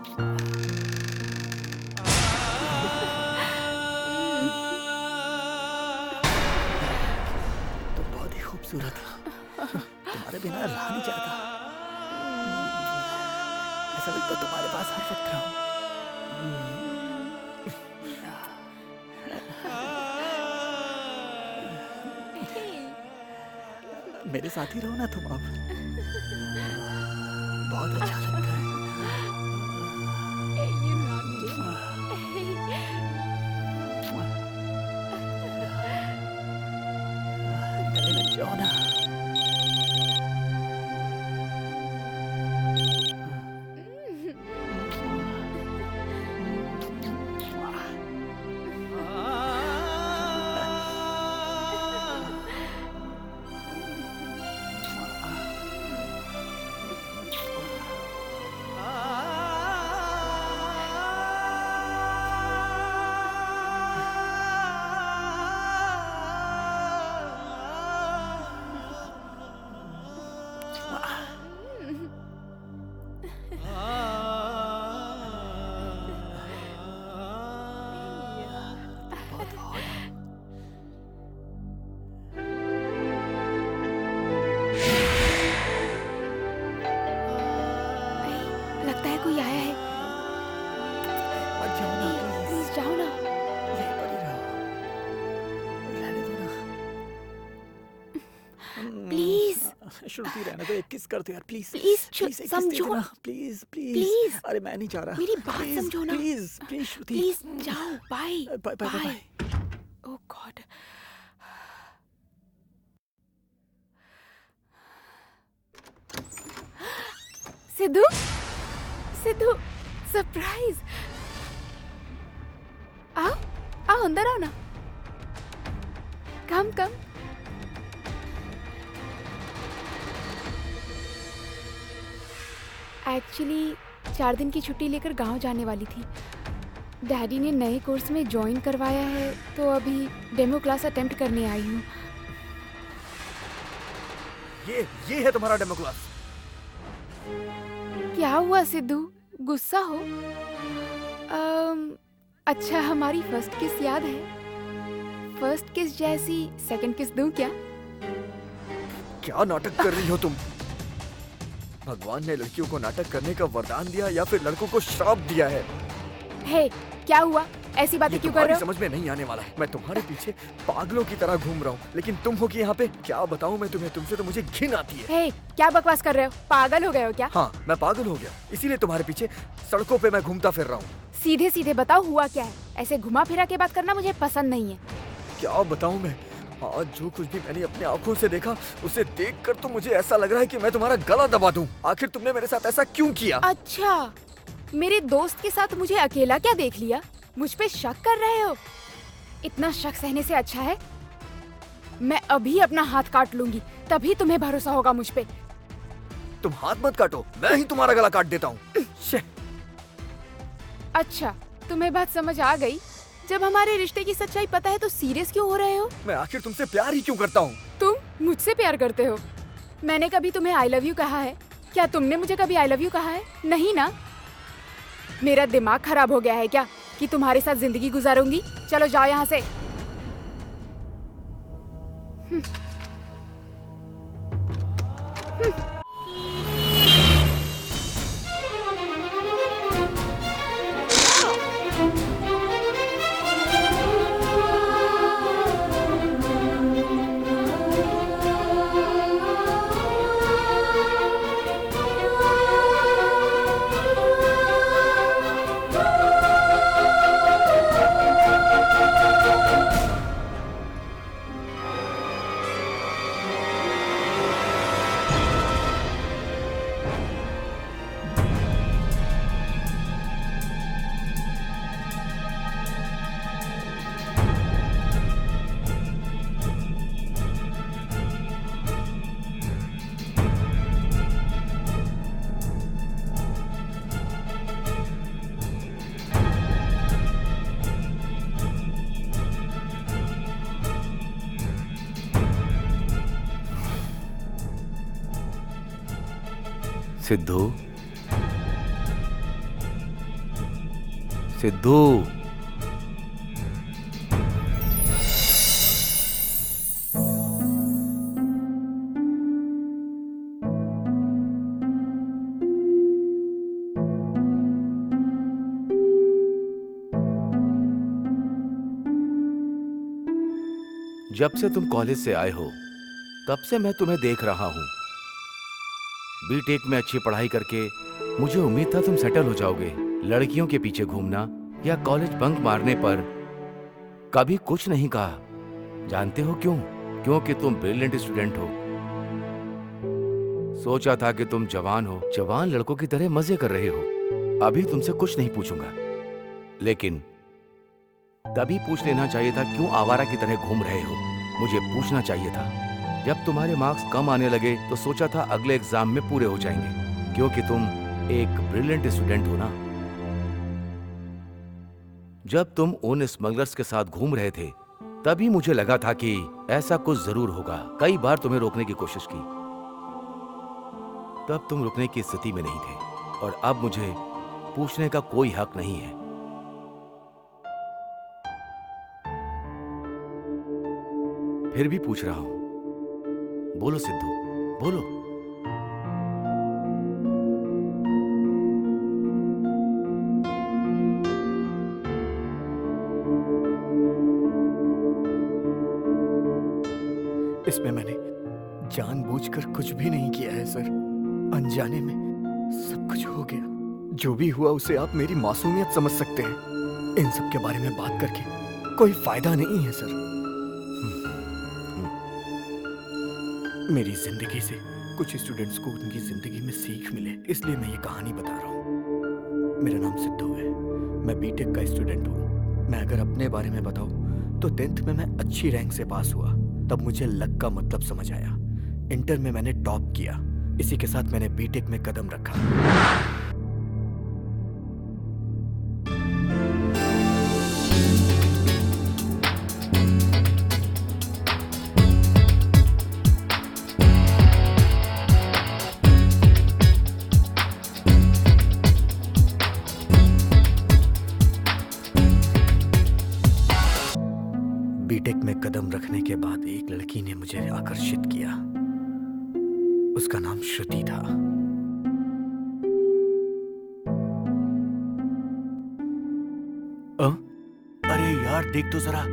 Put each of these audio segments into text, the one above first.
तो बहुत ही खूबसूरत है। तुम्हारे बिना रहा नहीं जाता। ऐसा लगता है तुम्हारे पास हर वक्त रहूं। मेरे साथ ही रहो ना तुम अब। बहुत अच्छा लगता है। गले लग जाओ ना। लगता है कोई आया है। मत जाओ ना प्लीज। प्लीज जाओ ना। यहीं पर ही रहो। रहने दो ना। प्लीज श्रुति रहने दो। एक किस कर दो यार प्लीज। प्लीज प्लीज एक किस दे समझो। देना। Please please. प्लीज। अरे मैं नहीं चाह रहा। मेरी बात प्लीज, समझो ना। Please please Shruti. प्लीज जाओ। Bye bye bye bye. Oh God. Sidhu Sidhu surprise. आओ आओ अंदर आओ ना। कम कम। एक्चुअली 4 दिन की छुट्टी लेकर गांव जाने वाली थी। डैडी ने नए कोर्स में ज्वाइन करवाया है तो अभी डेमो क्लास अटेम्प्ट करने आई हूँ। ये है तुम्हारा डेमो क्लास। क्या हुआ सिद्धू, गुस्सा हो? अच्छा हमारी फर्स्ट किस याद है? फर्स्ट किस जैसी सेकंड किस दूं क्या? क्या नाटक कर रही हो तुम? भगवान ने लड़कियों को नाटक करने का वरदान दिया या फिर लड़कों को श्राप दिया है? हे क्या हुआ? ऐसी बातें क्यों कर रहे हो? समझ में नहीं आने वाला है। मैं तुम्हारे पीछे पागलों की तरह घूम रहा हूँ, लेकिन तुम हो कि यहाँ पे। क्या बताऊँ मैं तुम्हें, तुमसे तो मुझे घिन आती है। हे क्या बकवास कर रहे हो? पागल हो गए हो क्या? हाँ मैं पागल हो गया, इसीलिए तुम्हारे पीछे सड़कों पे मैं घूमता फिर रहा हूँ। सीधे सीधे बताओ हुआ क्या है? ऐसे घुमा फिरा के बात करना मुझे पसंद नहीं है। क्या बताऊँ मैं, आज जो कुछ भी मैंने अपनी आंखों से देखा उसे देखकर तो मुझे ऐसा लग रहा है कि मैं तुम्हारा गला दबा दूं। आखिर तुमने मेरे साथ ऐसा क्यों किया? अच्छा मेरे दोस्त के साथ मुझे अकेला क्या देख लिया? मुझ पे शक कर रहे हो? इतना शक सहने से अच्छा है मैं अभी अपना हाथ काट लूंगी, तभी तुम्हें भरोसा होगा मुझ पे। तुम हाथ मत काटो, मैं ही तुम्हारा गला काट देता हूँ। अच्छा तुम्हें बात समझ आ गई। जब हमारे रिश्ते की सच्चाई पता है तो सीरियस क्यों हो रहे हो? मैं आखिर तुमसे प्यार ही क्यों करता हूँ? तुम मुझसे प्यार करते हो? मैंने कभी तुम्हें आई लव यू कहा है? क्या तुमने मुझे कभी आई लव यू कहा है? नहीं ना। मेरा दिमाग खराब हो गया है क्या कि तुम्हारे साथ जिंदगी गुजारूंगी? चलो जाओ यहाँ से। सिद्धू सिद्धू, जब से तुम कॉलेज से आए हो तब से मैं तुम्हें देख रहा हूं। बीटेक में अच्छी पढ़ाई करके मुझे उम्मीद था तुम सेटल हो जाओगे। लड़कियों के पीछे घूमना या कॉलेज बंक मारने पर कभी कुछ नहीं कहा। जानते हो क्यों? क्योंकि तुम ब्रिलियंट स्टूडेंट हो। सोचा था कि तुम जवान हो, जवान लड़कों की तरह मजे कर रहे हो। अभी तुमसे कुछ नहीं पूछूंगा, लेकिन तभी पूछ लेना चाहिए था क्यों आवारा की तरह घूम रहे हो। मुझे पूछना चाहिए था। जब तुम्हारे मार्क्स कम आने लगे तो सोचा था अगले एग्जाम में पूरे हो जाएंगे, क्योंकि तुम एक ब्रिलियंट स्टूडेंट हो ना। जब तुम उन स्मगलर्स के साथ घूम रहे थे तभी मुझे लगा था कि ऐसा कुछ जरूर होगा। कई बार तुम्हें रोकने की कोशिश की, तब तुम रुकने की स्थिति में नहीं थे, और अब मुझे पूछने का कोई हक नहीं है। फिर भी पूछ रहा हूं, बोलो सिद्धू, बोलो। इसमें मैंने जानबूझकर कुछ भी नहीं किया है सर। अनजाने में सब कुछ हो गया। जो भी हुआ उसे आप मेरी मासूमियत समझ सकते हैं। इन सब के बारे में बात करके कोई फायदा नहीं है सर। मेरी जिंदगी से कुछ स्टूडेंट्स को उनकी जिंदगी में सीख मिले, इसलिए मैं ये कहानी बता रहा हूँ। मेरा नाम सिद्धू है, मैं बीटेक का स्टूडेंट हूँ। मैं अगर अपने बारे में बताऊँ तो 10th में मैं अच्छी रैंक से पास हुआ। तब मुझे लक का मतलब समझ आया। इंटर में मैंने टॉप किया। इसी के साथ मैंने बीटेक में कदम रखा। बीटेक में कदम रखने के बाद एक लड़की ने मुझे आकर्षित किया। उसका नाम श्रुति था। अरे यार देख तो जरा,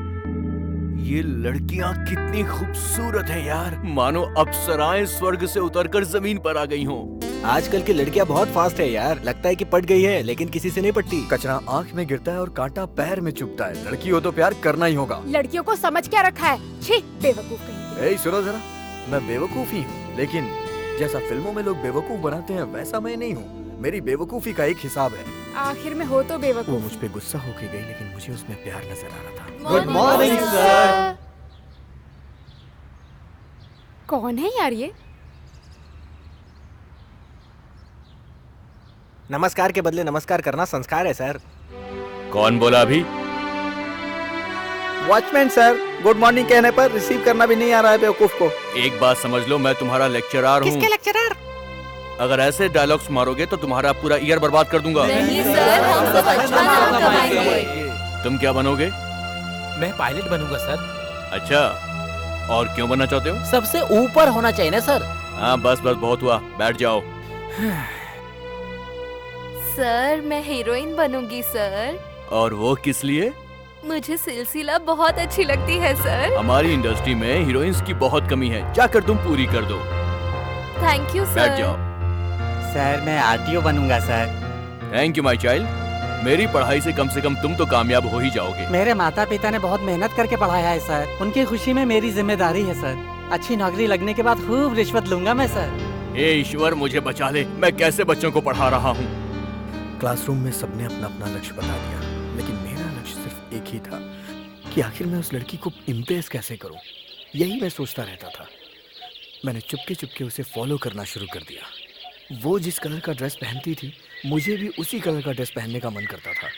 ये लड़कियां कितनी खूबसूरत है यार। मानो अप्सराएं स्वर्ग से उतरकर जमीन पर आ गई हों। आजकल की लड़कियां बहुत फास्ट है यार। लगता है कि पट गई है, लेकिन किसी से नहीं पटती। कचरा आंख में गिरता है और कांटा पैर में चुभता है। लड़की हो तो प्यार करना ही होगा। लड़कियों को समझ क्या रखा है? छी, बेवकूफ कहीं। ए सुनो जरा, मैं बेवकूफ ही हूँ, लेकिन जैसा फिल्मों में लोग बेवकूफ बनाते हैं वैसा मैं नहीं हूँ। मेरी बेवकूफी का एक हिसाब है। आखिर में हो तो वो बेवकूफ। मुझ पे गुस्सा होके गई, लेकिन मुझे उसमें प्यार नजर आ रहा था। Good morning sir. कौन है यार ये? नमस्कार के बदले नमस्कार करना संस्कार है सर। कौन बोला अभी? वॉचमैन सर, गुड मॉर्निंग कहने पर रिसीव करना भी नहीं आ रहा है बेवकूफ को। एक बात समझ लो, मैं तुम्हारा लेक्चरर हूँ। किसके लेक्चरर? अगर ऐसे डायलॉग्स मारोगे तो तुम्हारा पूरा ईयर बर्बाद कर दूंगा। नहीं सर, हम सब अच्छा नाम कमाएंगे। तुम क्या बनोगे? मैं पायलट बनूंगा सर। अच्छा, और क्यों बनना चाहते हो? सबसे ऊपर होना चाहिए ना सर। हाँ बस बस, बहुत हुआ, बैठ जाओ। सर मैं हीरोइन बनूंगी सर। और वो किस लिए? मुझे सिलसिला बहुत अच्छी लगती है सर। हमारी इंडस्ट्री में हीरोइंस की बहुत कमी है, जाकर तुम पूरी कर दो। थैंक यू बैठ सर। जाओ। सर मैं आरटीओ बनूंगा sir. Thank you my child. मेरी पढ़ाई से कम तुम तो कामयाब हो ही जाओगे। मेरे माता पिता ने बहुत मेहनत करके पढ़ाया है सर। उनकी खुशी में मेरी जिम्मेदारी है सर। अच्छी नौकरी लगने के बाद खूब रिश्वत लूंगा मैं सर। हे ईश्वर, मुझे बचा ले। मैं कैसे बच्चों को पढ़ा रहा हूँ? क्लासरूम में सबने अपना अपना लक्ष्य बता दिया, लेकिन मेरा लक्ष्य सिर्फ एक ही था कि आखिर मैं उस लड़की को इम्प्रेस कैसे करूं। यही मैं सोचता रहता था। मैंने चुपके चुपके उसे फॉलो करना शुरू कर दिया। वो जिस कलर का ड्रेस पहनती थी, मुझे भी उसी कलर का ड्रेस पहनने का मन करता था।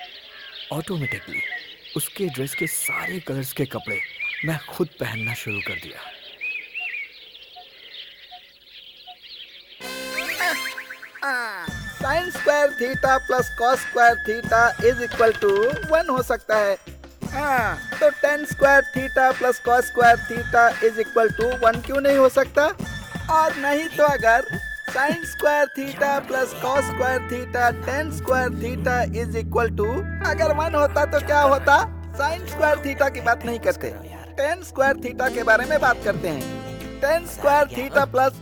ऑटोमेटिकली उसके ड्रेस के सारे कलर्स के कपड़े मैं खुद पहनना शुरू कर दिया। Sine square theta plus cos square theta is equal to 1 हो सकता है। हाँ, तो tan square theta plus cos square theta is equal to 1 क्यों नहीं हो सकता? और नहीं तो अगर sine square theta plus cos square theta tan square theta is equal to अगर 1 होता तो क्या होता? साइन स्क्वायर थीटा की बात नहीं करते, टेन स्क्वायर थीटा के बारे में बात करते हैं। टेन स्क्वायर थीटा प्लस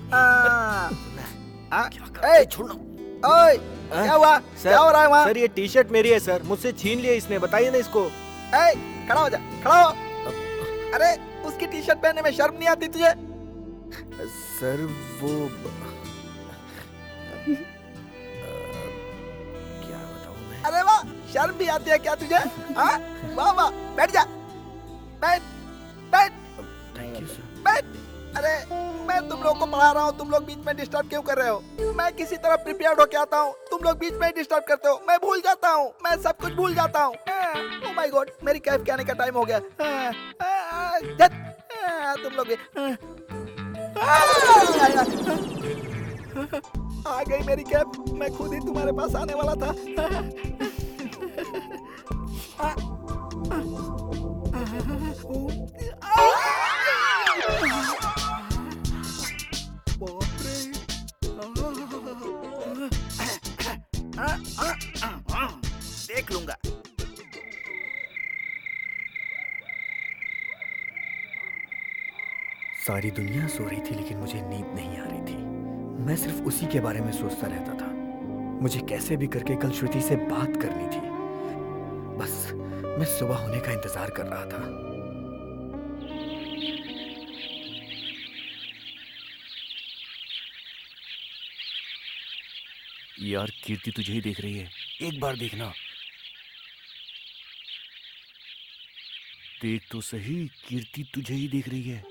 ओए, क्या हुआ? क्या हो रहा है वहाँ? सर ये टी शर्ट मेरी है सर, मुझसे छीन लिया इसने, बताइए ना इसको। ए, खड़ा हो जा, खड़ा हो। अरे उसकी टी शर्ट पहनने में शर्म नहीं आती तुझे? सर वो क्या बताऊं मैं? अरे वाह, शर्म भी आती है क्या तुझे? हाँ, वाह वाह, बैठ जा, बैठ बैठ थैंक यू सर। बैठ। अरे मैं तुम लोग को पढ़ा रहा हूँ, तुम लोग बीच में डिस्टर्ब क्यों कर रहे हो? मैं किसी तरह प्रिपेयर्ड होके आता हूँ, तुम लोग बीच में डिस्टर्ब करते हो। मैं भूल जाता हूँ, मैं सब कुछ भूल जाता हूँ। ओह माय गॉड, मेरी कैफ के आने का टाइम हो गया। तुम लोग आ गई मेरी कैब, मैं खुद ही तुम्हारे पास आने वाला था। देख लूंगा। सारी दुनिया सो रही थी लेकिन मुझे नींद नहीं आ रही थी। मैं सिर्फ उसी के बारे में सोचता रहता था। मुझे कैसे भी करके कल श्रुति से बात करनी थी। बस मैं सुबह होने का इंतजार कर रहा था। यार कीर्ति तुझे ही देख रही है, एक बार देखना। देख तो सही, कीर्ति तुझे ही देख रही है।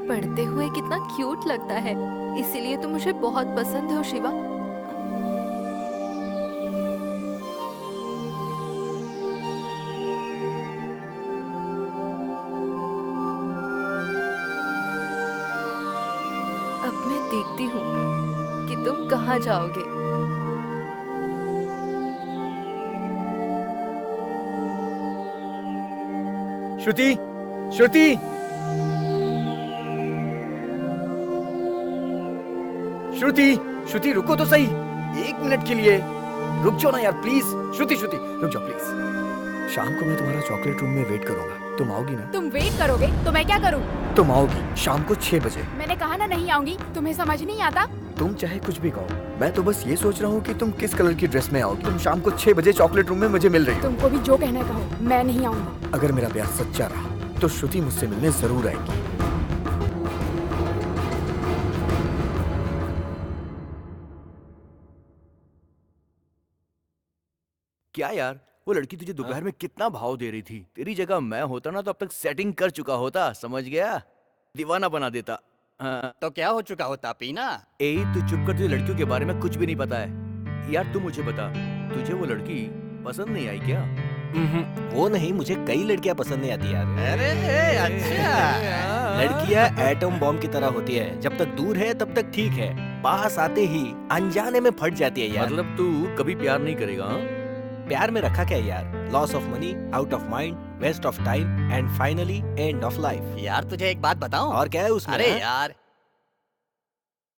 पढ़ते हुए कितना क्यूट लगता है, इसीलिए तो मुझे बहुत पसंद हो शिवा। अब मैं देखती हूँ कि तुम कहाँ जाओगे। श्रुति, श्रुति, श्रुति, श्रुति रुको तो सही, 1 मिनट के लिए रुक जाओ ना यार प्लीज। श्रुति, श्रुति रुक जाओ प्लीज। शाम को मैं तुम्हारा चॉकलेट रूम में वेट करूंगा, तुम आओगी ना? तुम वेट करोगे तो मैं क्या करूं? तुम आओगी शाम को 6 बजे। मैंने कहा ना नहीं आऊंगी, तुम्हें समझ नहीं आता? तुम चाहे कुछ भी कहो, मैं तो बस ये सोच रहा हूँ कि तुम किस कलर की ड्रेस में आओगी। तुम शाम को 6 बजे चॉकलेट रूम में मुझे मिल रही हो। तुमको भी जो कहना कहो, मैं नहीं आऊंगी। अगर मेरा प्यार सच्चा रहा तो श्रुति मुझसे मिलने जरूर आएगी। क्या यार, वो लड़की तुझे दोपहर में कितना भाव दे रही थी। तेरी जगह मैं होता ना तो अब तक सेटिंग कर चुका होता, समझ गया? दीवाना बना देता। हाँ। तो क्या हो चुका होता पीना? ए तू चुप कर, तुझे लड़कियों के बारे में कुछ भी नहीं पता है। यार तू मुझे बता, तुझे वो लड़की पसंद नहीं आई क्या? वो नहीं, मुझे कई लड़कियां पसंद नहीं आती यार। अरे अच्छा। लड़कियां एटम बॉम्ब की तरह होती है, जब तक दूर है तब तक ठीक है, पास आते ही अनजाने में फट जाती है यार। मतलब तू कभी प्यार नहीं करेगा? हाँ? प्यार में रखा क्या है यार? Loss of money, out of mind, waste of time and finally end of life. यार तुझे एक बात बताऊं? और क्या है उसमें? अरे हाँ?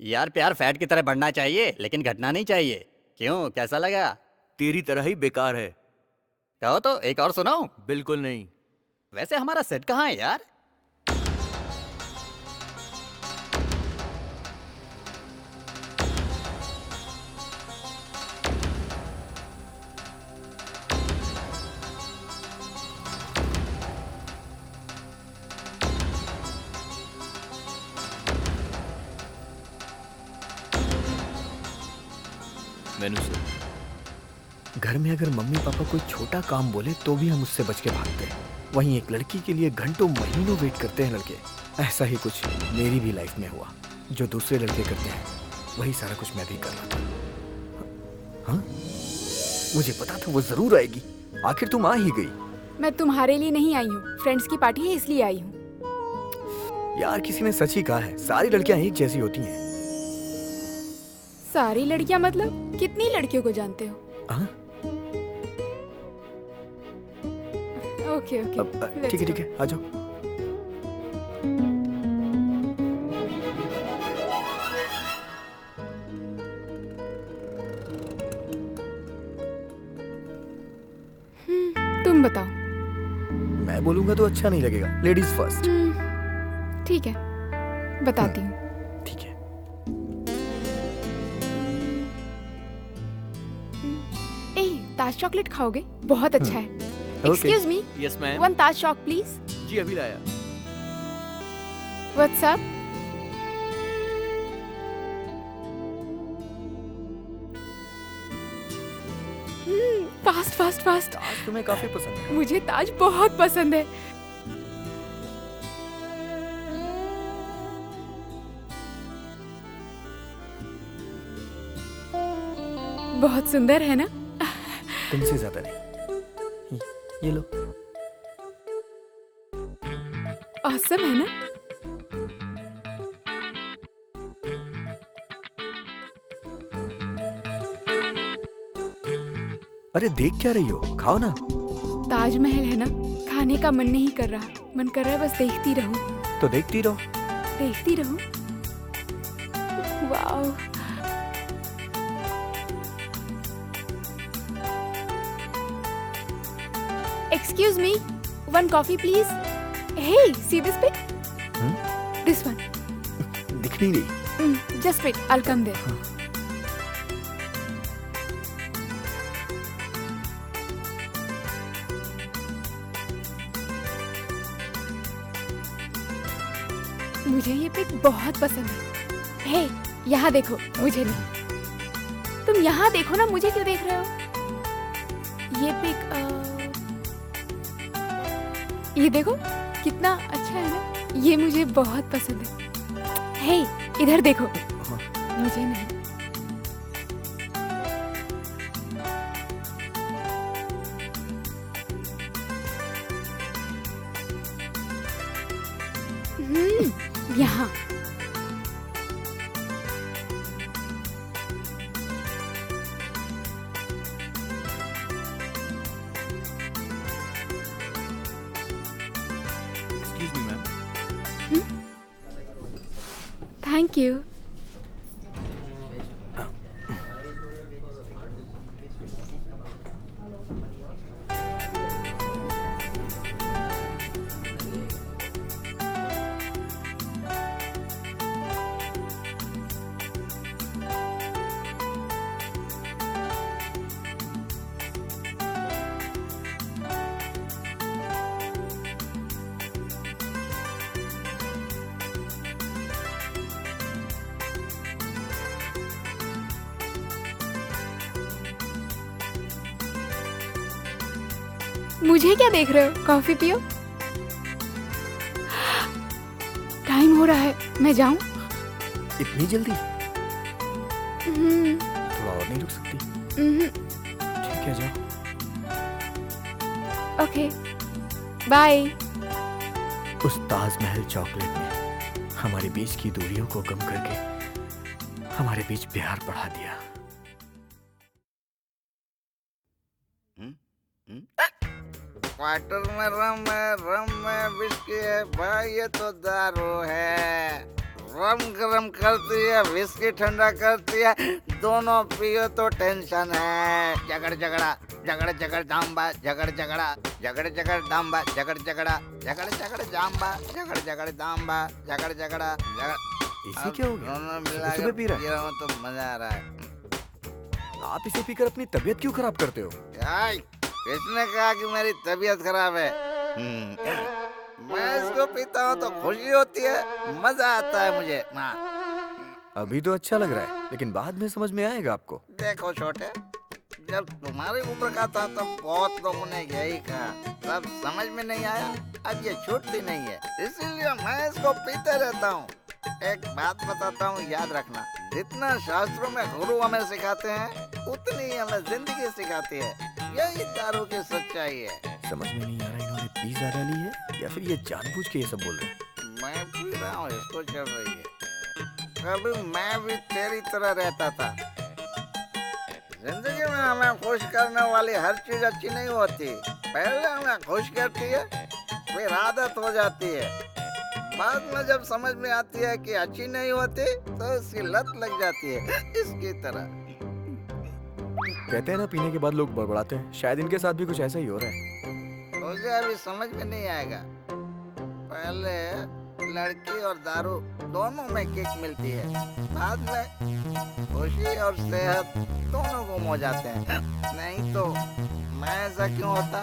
यार प्यार फैट की तरह बढ़ना चाहिए लेकिन घटना नहीं चाहिए। क्यों, कैसा लगा? तेरी तरह ही बेकार है। कहो तो एक और सुनाऊं? बिल्कुल नहीं। वैसे हमारा सेट कहाँ है यार? मैनू सर, घर में अगर मम्मी पापा कोई छोटा काम बोले तो भी हम उससे बच के भागते हैं। वहीं एक लड़की के लिए घंटों महीनों वेट करते हैं लड़के। ऐसा ही कुछ मेरी भी लाइफ में हुआ। जो दूसरे लड़के करते हैं वही सारा कुछ मैं भी कर रहा था। हाँ, मुझे पता था वो जरूर आएगी। आखिर तुम आ ही गई। मैं तुम्हारे लिए नहीं आई हूँ, फ्रेंड्स की पार्टी है इसलिए आई हूँ। यार किसी ने सच ही कहा है, सारी लड़कियां एक जैसी होती हैं। सारी लड़कियां मतलब कितनी लड़कियों को जानते हो? हाँ? ओके अब ओके, ठीक है ठीक है, आ जाओ। तुम बताओ। मैं बोलूंगा तो अच्छा नहीं लगेगा, लेडीज फर्स्ट। ठीक है, बताती हूँ। ठीक है। ए, ताज चॉकलेट खाओगे? बहुत अच्छा है। Excuse me, yes ma'am. One Taj choc please. जी अभी लाया। What's up? Fast fast fast. Taj तुम्हें काफी पसंद है। मुझे ताज बहुत पसंद है। बहुत सुंदर है ना? तुमसे ज्यादा नहीं। ये लो। ऑसम है ना? अरे देख क्या रही हो, खाओ ना। ताजमहल है ना, खाने का मन नहीं कर रहा, मन कर रहा है बस देखती रहूं। तो देखती रहो। देखती रहूं। Wow. Excuse me, one coffee please. Hey, see this pic? This one. दिख नहीं रही। Just wait, I'll come there. मुझे ये पिक बहुत पसंद है। हे, यहाँ देखो, मुझे नहीं। तुम यहाँ देखो ना, मुझे क्यों देख रहे हो? ये पिक ये देखो कितना अच्छा है ना, ये मुझे बहुत पसंद है। हे, इधर देखो। मुझे नहीं। यहाँ। Excuse me ma'am. Thank you. मुझे क्या देख रहे हो? कॉफी पियो। टाइम हो रहा है, मैं जाऊं? इतनी जल्दी? थोड़ा और नहीं रुक सकती? ठीक है, जाओ। Okay, bye. उस ताजमहल चॉकलेट ने हमारे बीच की दूरियों को कम करके हमारे बीच प्यार बढ़ा दिया। क्वार्टर में रम में विस्की है भाई, ये तो दारू है। रम गरम करती है, विस्की ठंडा करती है, दोनों पियो तो टेंशन है। झगड़ झगड़ा झगड़ झगड़ दाम्बा, झगड़ झगड़ा झगड़ झगड़ दाम्बा, झगड़ झगड़ा झगड़ झगड़ दाम्बा, झगड़ झगड़ दाम्बा, झगड़ झगड़ा झगड़। इसी क्या हो गया? दोनों मिला सुबह सुबह पी रहा है? पी रहा हूं तो मजा आ रहा है। आप इसे पीकर अपनी तबीयत क्यों खराब करते हो? किसने कहा कि मेरी तबीयत खराब है? मैं इसको पीता हूँ तो खुशी होती है, मजा आता है मुझे। अभी तो अच्छा लग रहा है, लेकिन बाद में समझ में आएगा आपको। देखो छोटे, जब तुम्हारे ऊपर का था तो बहुत लोगों ने यही कहा, तब समझ में नहीं आया, अब ये छूटती नहीं है, इसीलिए मैं इसको पीते रहता हूँ। एक बात बताता हूँ, याद रखना, जितना शास्त्रों में गुरु हमें सिखाते हैं, उतनी ही हमें जिंदगी सिखाती है। यही दारू की सच्चाई है। समझ में नहीं आ रहा, इन्होंने पिज्जा डाली है या फिर ये जानबूझ के ये सब बोल रहे हैं? मैं पी रहा हूँ, इसको चल रही है। कभी मैं भी तेरी तरह रहता था। जिंदगी में हमें खुश करने वाली हर चीज अच्छी नहीं होती। पहले हमें खुश करती है, फिर आदत हो जाती है। बाद में जब समझ में आती है कि अच्छी नहीं होती तो इसकी लत लग जाती है, इसकी तरह। कहते हैं ना, पीने के बाद लोग बड़बड़ाते हैं। शायद इनके साथ भी कुछ ऐसा ही हो रहा है। मुझे अभी समझ में नहीं आएगा। पहले लड़की और दारू दोनों में किक मिलती है, बाद में खुशी और सेहत दोनों गुम हो जाते हैं। नहीं तो मैं ऐसा क्यों होता?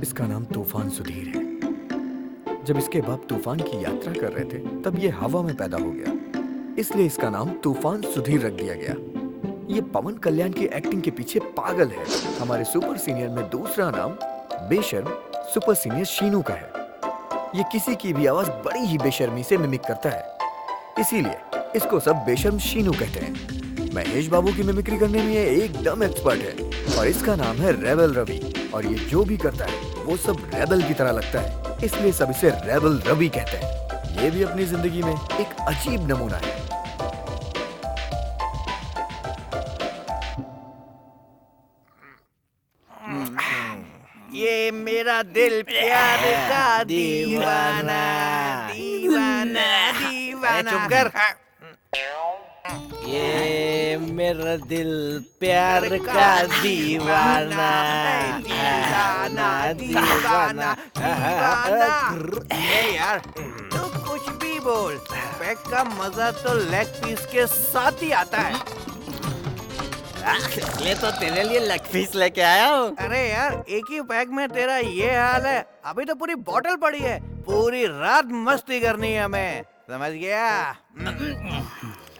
इसका नाम तूफान सुधीर है। जब इसके बाप तूफान की यात्रा कर रहे थे तब ये हवा में पैदा हो गया, इसलिए इसका नाम तूफान सुधीर रख दिया गया। ये पवन कल्याण की एक्टिंग के पीछे पागल है। हमारे सुपर सीनियर में दूसरा नाम बेशर्म सुपर सीनियर शीनू का है। ये किसी की भी आवाज बड़ी ही बेशर्मी से मिमिक करता है, इसीलिए इसको सब बेशर्म शीनू कहते हैं। महेश बाबू की मिमिक्री करने में ये एकदम एक्सपर्ट है और इसका नाम है रेबल रवि। और ये जो भी करता है वो सब रेबल की तरह लगता है, इसलिए सब इसे रेबल रवि कहते हैं। ये भी अपनी जिंदगी में एक अजीब नमूना है। ये मेरा दिल प्यार का दीवाना दीवाना दीवाना। चुप कर। ये मेरा दिल प्यार का दीवाना दीवाना दीवाना दीवाना। यार तू कुछ भी बोल, पैक का मजा तो लेग पीस के साथ ही आता है। इसलिए तो तेरे लिए लेग पीस लेके आया हूँ। अरे यार, एक ही पैक में तेरा ये हाल है, अभी तो पूरी बोतल पड़ी है। पूरी रात मस्ती करनी है हमें, समझ गया?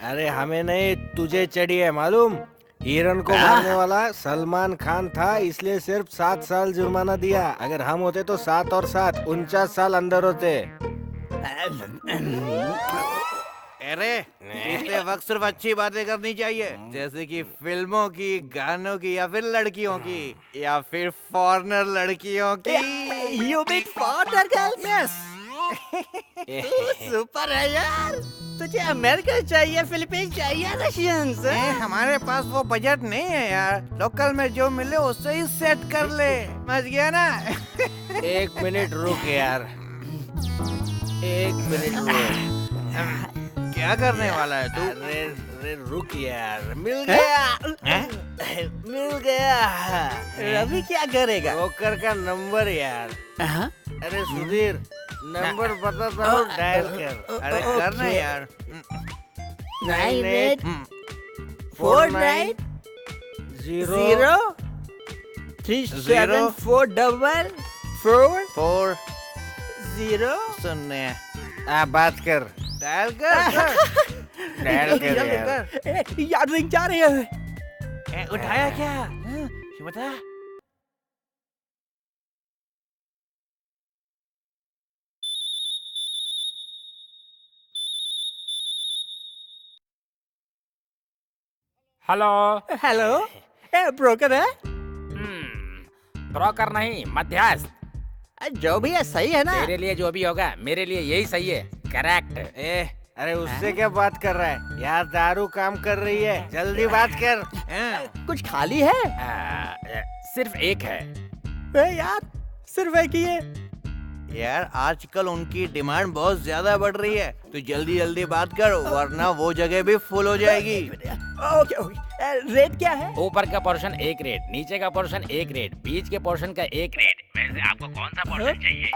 अरे हमें नहीं, तुझे चढ़ी है मालूम। हिरन को मारने वाला सलमान खान था, इसलिए सिर्फ 7 साल जुर्माना दिया। अगर हम होते तो 7 और 7 49 साल अंदर होते। अरे इतने वक्त सिर्फ अच्छी बातें करनी चाहिए, जैसे कि फिल्मों की, गानों की, या फिर लड़कियों की, या फिर फॉरेनर लड़कियों की। You mean foreigner girls? Yes. Super है यार। तुझे अमेरिकन चाहिए, फिलीपीन चाहिए, रशियंस? हमारे पास वो बजट नहीं है यार, लोकल में जो मिले उससे ही सेट कर ले, समझ गया ना? 1 मिनट रुक यार, 1 मिनट रुक। क्या करने वाला है तू? अरे रुक यार, मिल गया मिल गया। रवि क्या करेगा? ब्रोकर का नंबर यार। अरे सुधीर, नंबर बता दो, डायल कर। अरे करना यार। 98 49 0 3744 4 0। सुनने बात कर, डायल कर। डायल कर यार। यार रिंग जा रही है। उठाया क्या? ये बता। हेलो। हेलो, ब्रोकर है? ब्रोकर नहीं, मध्यस्थ। जो भी है सही है ना? तेरे लिए जो भी होगा मेरे लिए यही सही है। करेक्ट। अरे उससे क्या बात कर रहा है यार? दारू काम कर रही है, जल्दी बात कर। कुछ खाली है? सिर्फ एक है। यार सिर्फ एक ही है। यार आजकल उनकी डिमांड बहुत ज्यादा बढ़ रही है, तो जल्दी जल्दी बात कर वरना वो जगह भी फुल हो जाएगी। ओके ओके, रेट क्या है? ऊपर का पोर्शन 1 रेट, नीचे का पोर्शन 1 रेट, बीच के पोर्शन का 1 रेट। वैसे आपको कौन सा पोर्शन चाहिए?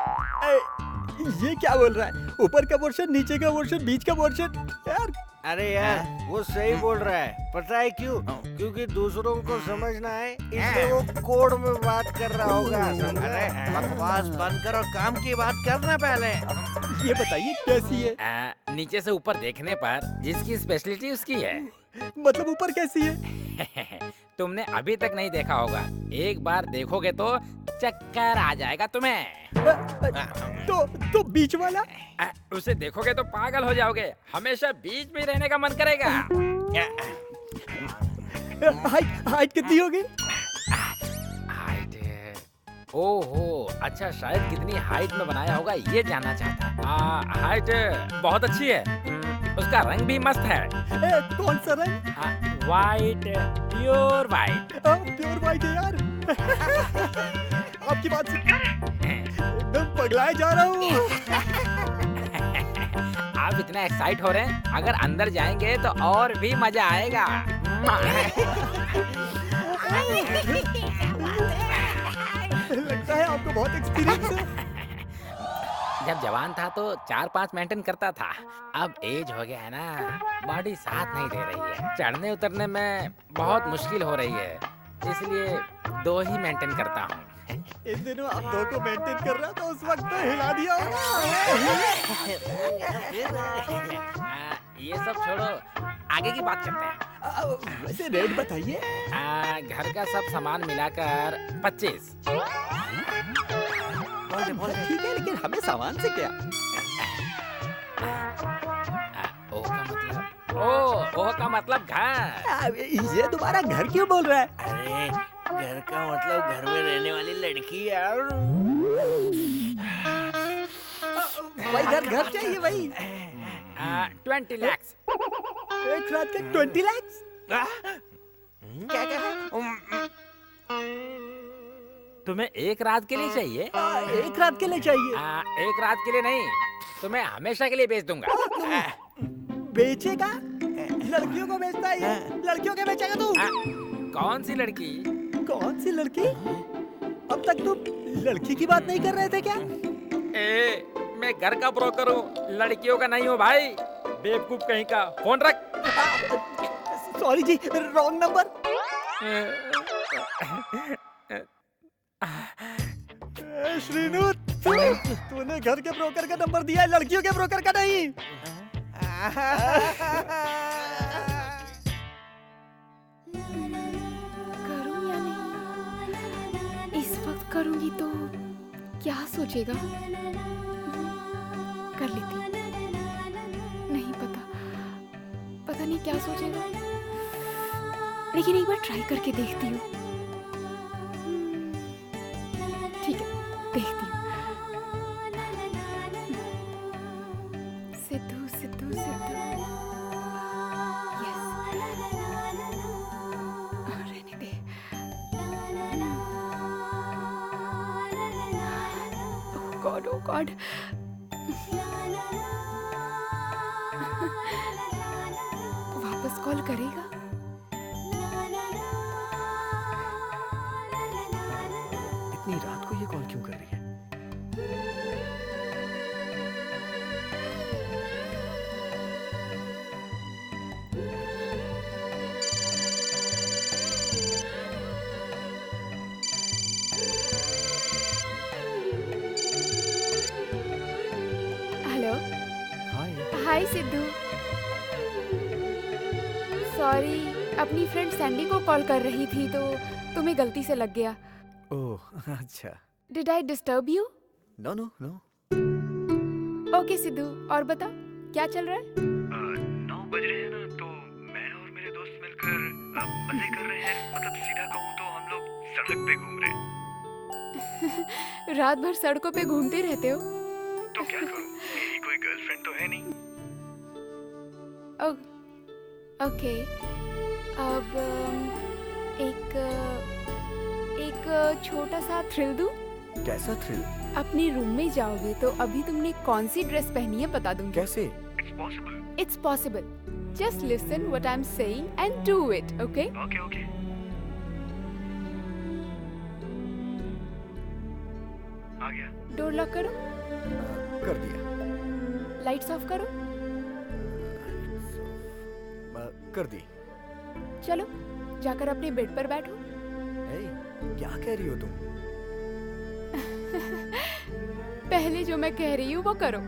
ये क्या बोल रहा है? ऊपर का पोर्शन, नीचे का पोर्शन, बीच का पोर्शन? यार अरे यार वो सही बोल रहा है, पता है क्यों? क्योंकि दूसरों को समझना है इसलिए वो कोड में बात कर रहा होगा। अरे बकवास बंद कर और काम की बात करना पहले। ये बताइए कैसी है? नीचे से ऊपर देखने पर जिसकी स्पेशलिटी उसकी है। मतलब ऊपर कैसी है? तुमने अभी तक नहीं देखा होगा, एक बार देखोगे तो चक्कर आ जाएगा तुम्हें। तो बीच वाला? उसे देखोगे तो पागल हो जाओगे, हमेशा बीच में रहने का मन करेगा। हाइट कितनी होगी? हाइट, ओहो अच्छा, शायद कितनी हाइट में बनाया होगा ये जानना चाहता। हाइट बहुत अच्छी है, उसका रंग भी मस्त है। कौन सा रंग? White, pure white. Pure white है यार। आपकी बात सुनकर एकदम पगलाए जा रहा हूँ। आप इतना एक्साइट हो रहे हैं, अगर अंदर जाएंगे तो और भी मजा आएगा। लगता है आपको बहुत एक्सपीरियंस है। जब जवान था तो 4-5 मेंटेन करता था, अब एज हो गया है ना, बॉडी साथ नहीं दे रही है, चढ़ने उतरने में बहुत मुश्किल हो रही है, इसलिए 2 ही मेंटेन करता हूँ। इन दिनों आप 2 को मेंटेन कर रहा, तो उस वक्त तो हिला दिया होगा। ये सब छोड़ो, आगे की बात करते हैं। वैसे रेट बताइए। घर का सब सामान मिलाकर 25। ठीक है, लेकिन हमें सामान से क्या? ओह का मतलब घर। ये दोबारा घर क्यों बोल रहा है? अरे घर का मतलब घर में रहने वाली लड़की यार। भाई घर चाहिए भाई। 20 लाख। एक रात का 20 लाख? क्या कहा? तुम्हें एक रात के लिए चाहिए? एक रात के लिए चाहिए। एक रात के लिए नहीं, तुम्हें हमेशा के लिए बेच दूंगा। बेचेगा? लड़कियों को बेचता है ये? लड़कियों के बेचेगा तू? कौन सी लड़की? कौन सी लड़की? अब तक तुम लड़की की बात नहीं कर रहे थे क्या? मैं घर का ब्रोकर हूँ, लड़कियों का नहीं हूँ भाई, बेवकूफ कहीं का। फोन रख। सॉरी जी, रॉन्ग नंबर। श्रीनु, तूने घर के ब्रोकर का नंबर दिया है, लड़कियों के ब्रोकर का नहीं। करूं या नहीं? इस वक्त करूंगी तो क्या सोचेगा? कर लेती। नहीं पता नहीं क्या सोचेगा, लेकिन एक बार ट्राई करके देखती हूँ। ठीक है, देखती हूँ। सिद्धू सिद्धू सिद्धू, यस, रहने दे। ओह गॉड, वापस कॉल करेगा? इतनी रात को ये कॉल क्यों कर रही है? हेलो। हाय सिद्धू, सॉरी, अपनी फ्रेंड सैंडी को कॉल कर रही थी तो तुम्हें गलती से लग गया। ओह अच्छा। Did I disturb you? No no no. Okay Sidhu, और बता क्या चल रहा है? 9 बज रहे हैं ना, तो मैं और मेरे दोस्त मिलकर मजे कर रहे हैं। मतलब सीधा कहूँ तो हम लोग सड़क पे घूम रहे हैं। रात भर सड़कों पे घूमते रहते हो? तो क्या करूँ, मेरी कोई गर्लफ्रेंड तो है नहीं। ओके, अब एक छोटा सा थ्रिल दूं? कैसा थ्रिल? अपने रूम में जाओगे तो अभी तुमने कौन सी ड्रेस पहनी है बता दूंगी। कैसे? It's possible. It's possible. Just listen what I am saying and do it, okay? Okay okay. आ गया। डोर लॉक करो, कर दिया। लाइट्स ऑफ करो। कर दी। चलो जाकर अपने बेड पर बैठो। हे, क्या कह रही हो तुम? पहले जो मैं कह रही हूँ वो करो।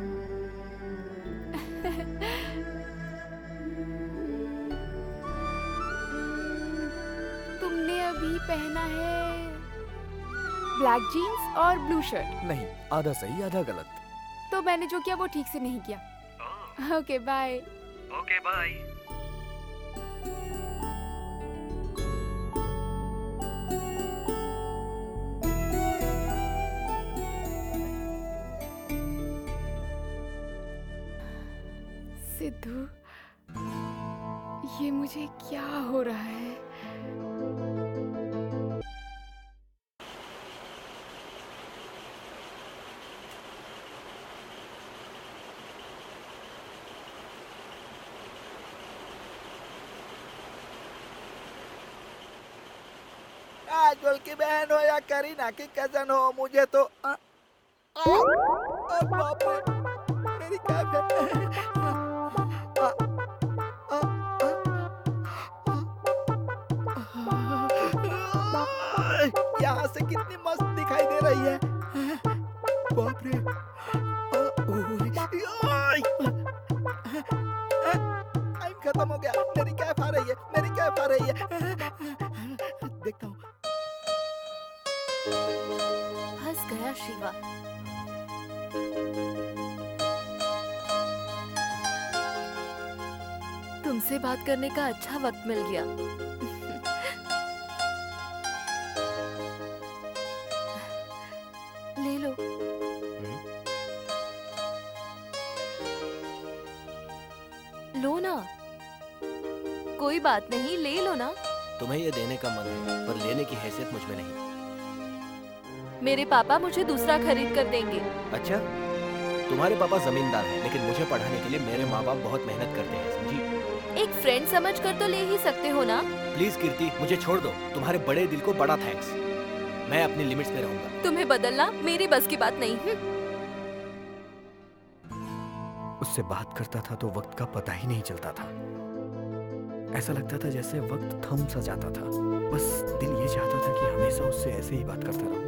तुमने अभी पहना है ब्लैक जीन्स और ब्लू शर्ट। नहीं, आधा सही आधा गलत। तो मैंने जो किया वो ठीक से नहीं किया। Okay bye. Okay bye. Sidhu, ये मुझे क्या हो रहा है? काजोल की बहन हो या करीना की कजन हो, मुझे तो बाप रे, मेरी कैब है। यहाँ से कितनी मस्त दिखाई दे रही है। बाप रे। टाइम खत्म हो गया, मेरी कैब आ रही है, मेरी कैब आ रही है। देखता हूँ। फंस गया शिवा। तुमसे बात करने का अच्छा वक्त मिल गया। ले लो। लो ना, कोई बात नहीं, ले लो ना। तुम्हें ये देने का मन है, पर लेने की हैसियत मुझ में नहीं। मेरे पापा मुझे दूसरा खरीद कर देंगे। अच्छा, तुम्हारे पापा जमींदार हैं, लेकिन मुझे पढ़ाने के लिए मेरे माँ बाप बहुत मेहनत करते हैं, समझी? एक फ्रेंड समझकर तो ले ही सकते हो ना। प्लीज कीर्ति, मुझे छोड़ दो। तुम्हारे बड़े दिल को बड़ा थैंक्स। मैं अपनी लिमिट्स में रहूंगा। तुम्हें बदलना मेरी बस की बात नहीं। उससे बात करता था तो वक्त का पता ही नहीं चलता था। ऐसा लगता था जैसे वक्त थम सा जाता था। बस दिल ये चाहता था कि हमेशा उससे ऐसे ही बात करता रहूं।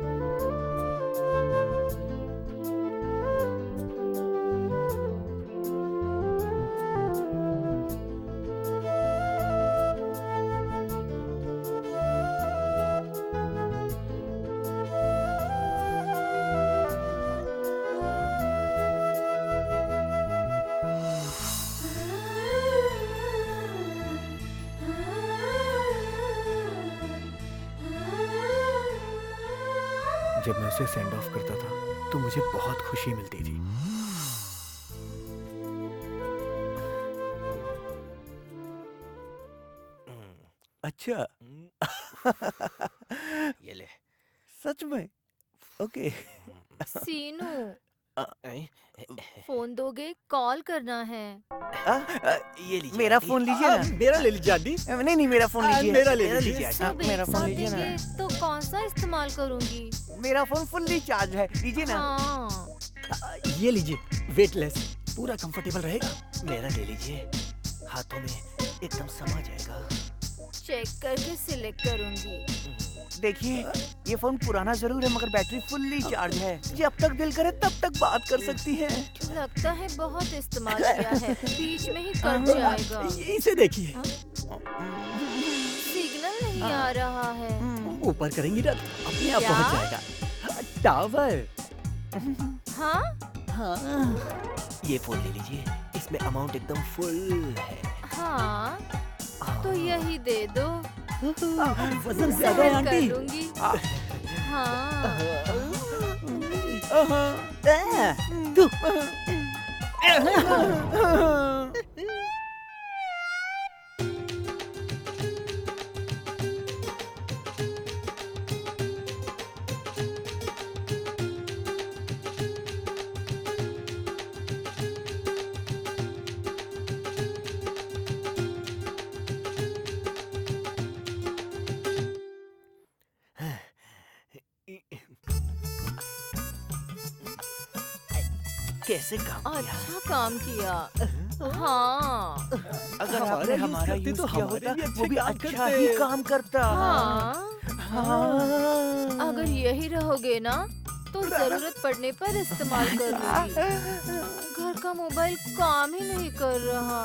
जब मैं उसे सेंड ऑफ करता था तो मुझे बहुत खुशी मिलती थी। अच्छा। ये ले। सच में? ओके। सीनू, फोन दोगे? कॉल करना है। ये लीजिए। मेरा फोन लीजिए ना। मेरा ले लीजिए आंटी। नहीं नहीं, मेरा फोन लीजिए। मेरा ले लीजिए। सब मेरा एक फोन साथ लीजिए ना। देंगे तो कौन सा इस्तेमाल करूंगी? मेरा फोन फुल्ली चार्ज है, लीजिए ना। हाँ। ये लीजिए, वेटलेस, पूरा कंफर्टेबल रहेगा। मेरा ले लीजिए, हाथों में एकदम समा जाएगा। चेक करके सिलेक्ट करूंगी। देखिए, ये फोन पुराना जरूर है मगर बैटरी फुल्ली चार्ज है। जब तक दिल करे तब तक बात कर सकती है। लगता है बहुत इस्तेमाल किया है, बीच में ही कट जाएगा। इसे देखिए। सिग्नल नहीं आ रहा है। ऊपर करेंगी ना अपने आप क्या? पहुंच जाएगा। टावर। हाँ हाँ, ये फोन ले लीजिए, इसमें अमाउंट एकदम फुल है। हाँ, तो यही दे दो। वजन ज्यादा है सहन कर आंटी। लूंगी। हाँ। तू कैसे काम किया? अच्छा काम किया। हाँ अगर आपने हमारा यूज तो किया हमारे होता भी अच्छे वो भी काम अच्छा करते। ही काम करता। हाँ, अगर यही रहोगे ना तो जरूरत पड़ने पर इस्तेमाल कर लूंगी। घर का मोबाइल काम ही नहीं कर रहा,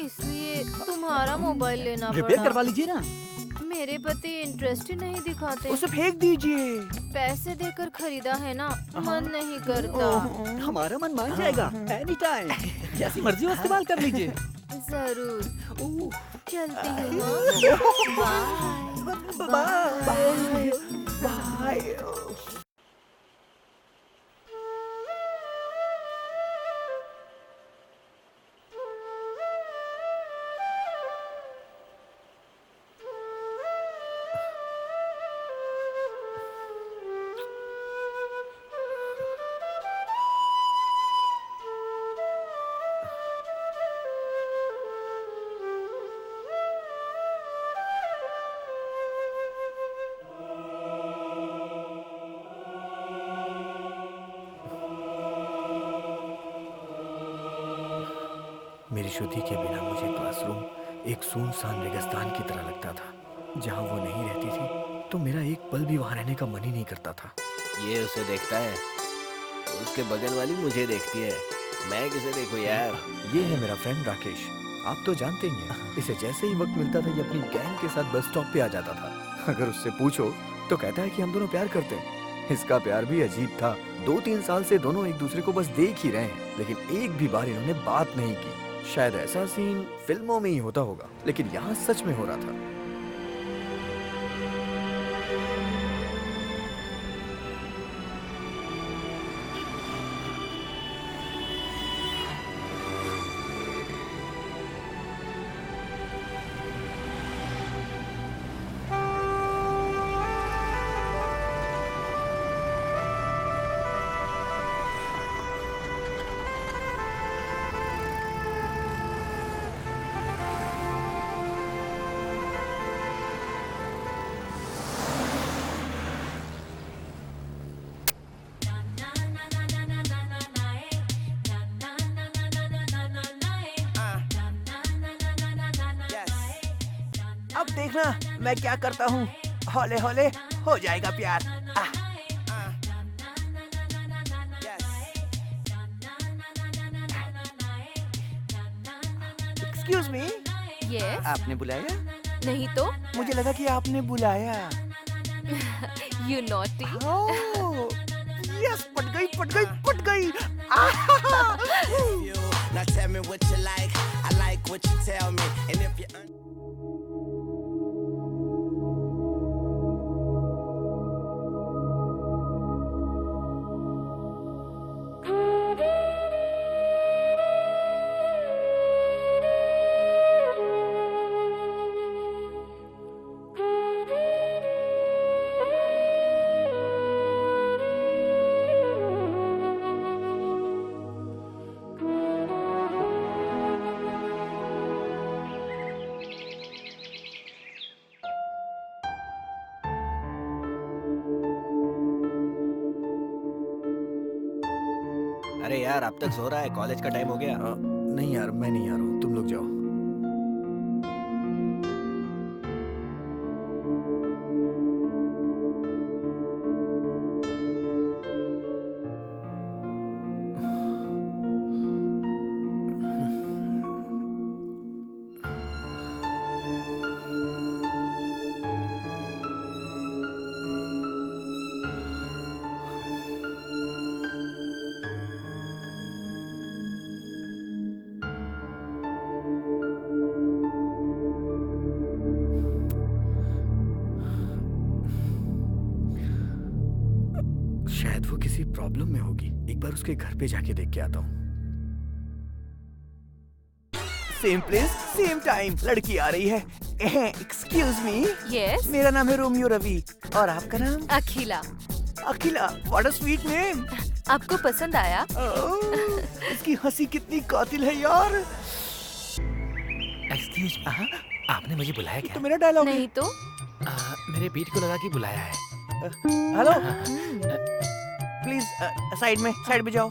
इसलिए तुम्हारा मोबाइल लेना रिपेयर करवा पड़ा। लीजिए ना। मेरे पति इंटरेस्ट ही नहीं दिखाते। उसे फेंक दीजिए। पैसे देकर खरीदा है ना, मन नहीं करता। हमारा मन मान जाएगा एनी टाइम। जैसी मर्जी हो इस्तेमाल कर लीजिए। जरूर, चलती हूँ। Bye bye. मेरी श्रुति के बिना मुझे क्लासरूम एक सुनसान रेगिस्तान की तरह लगता था। जहाँ वो नहीं रहती थी तो मेरा एक पल भी वहाँ रहने का मन ही नहीं करता था। ये उसे देखता है, उसके बगल वाली मुझे देखती है, मैं किसे देखूं यार? ये है मेरा फ्रेंड राकेश। आप तो जानते ही हैं, इसे जैसे ही वक्त मिलता था ये अपनी गैंग के साथ बस स्टॉप पे आ जाता था। अगर उससे पूछो तो कहता है कि हम दोनों प्यार करते हैं। इसका प्यार भी अजीब था। 2-3 साल से दोनों एक दूसरे को बस देख ही रहे हैं, लेकिन एक भी बार इन्होंने बात नहीं की। शायद ऐसा सीन फिल्मों में ही होता होगा, लेकिन यहाँ सच में हो रहा था। अब देखना मैं क्या करता हूँ। हौले हौले हो जाएगा प्यार। एक्सक्यूज मी, यस, आपने बुलाया? नहीं तो मुझे लगा कि आपने बुलाया। You naughty. यस, पट गई पट गई पट गई। Now tell me what you like, I like what you tell me, and if you अरे यार अब तक सो रहा है, कॉलेज का टाइम हो गया। नहीं यार, मैं नहीं आ रहा हूँ, तुम लोग जाओ। शायद वो किसी प्रॉब्लम में होगी। एक बार उसके घर पे जाके देख के आता हूँ। Same place same time. लड़की आ रही है। एक्सक्यूज मी, यस, मेरा नाम है रोमियो रवि और आपका नाम? अखिला। अखिला, व्हाट अ स्वीट नेम। आपको पसंद आया? इसकी हंसी कितनी कातिल है यार। एक्सक्यूज मी, आपने मुझे बुलाया क्या? तो मेरा डायलॉग नहीं तो मेरे पीठ को लगा के बुलाया है। हेलो, प्लीज साइड में जाओ।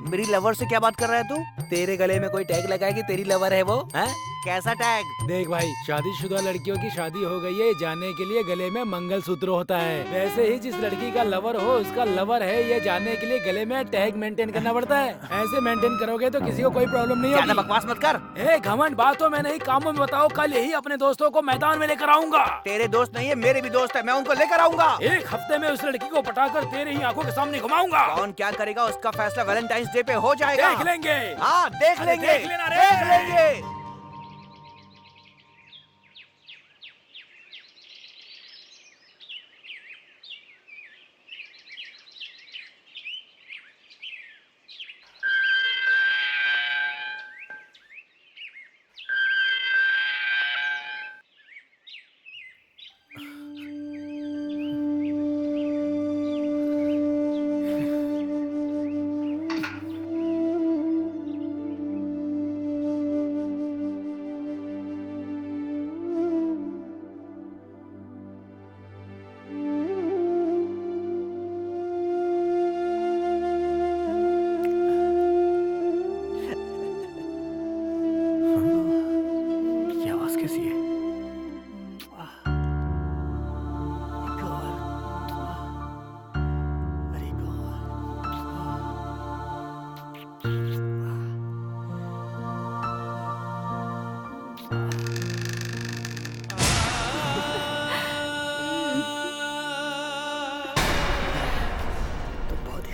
मेरी लवर से क्या बात कर रहा है तू? तेरे गले में कोई टैग लगा है कि तेरी लवर है वो? हैं? कैसा टैग? देख भाई, शादीशुदा लड़कियों की शादी हो गई है जानने के लिए गले में मंगलसूत्र होता है। वैसे ही जिस लड़की का लवर हो उसका लवर है ये जानने के लिए गले में टैग मेंटेन करना पड़ता है। ऐसे मेंटेन करोगे तो किसी को कोई प्रॉब्लम नहीं होगी। ज्यादा बकवास मत कर। ए घमंड बातों में नहीं कामों में बताओ। कल यही अपने दोस्तों को मैदान में लेकर आऊंगा। तेरे दोस्त नहीं है, मेरे भी दोस्त है, मैं उनको लेकर आऊंगा। एक हफ्ते में उस लड़की को पटाकर तेरे ही आंखों के सामने घुमाऊंगा। कौन क्या करेगा उसका फैसला वैलेंटाइंस डे पे हो जाएगा। देख लेंगे। हाँ देख अरे लेंगे, देख लेना रे। देख लेंगे।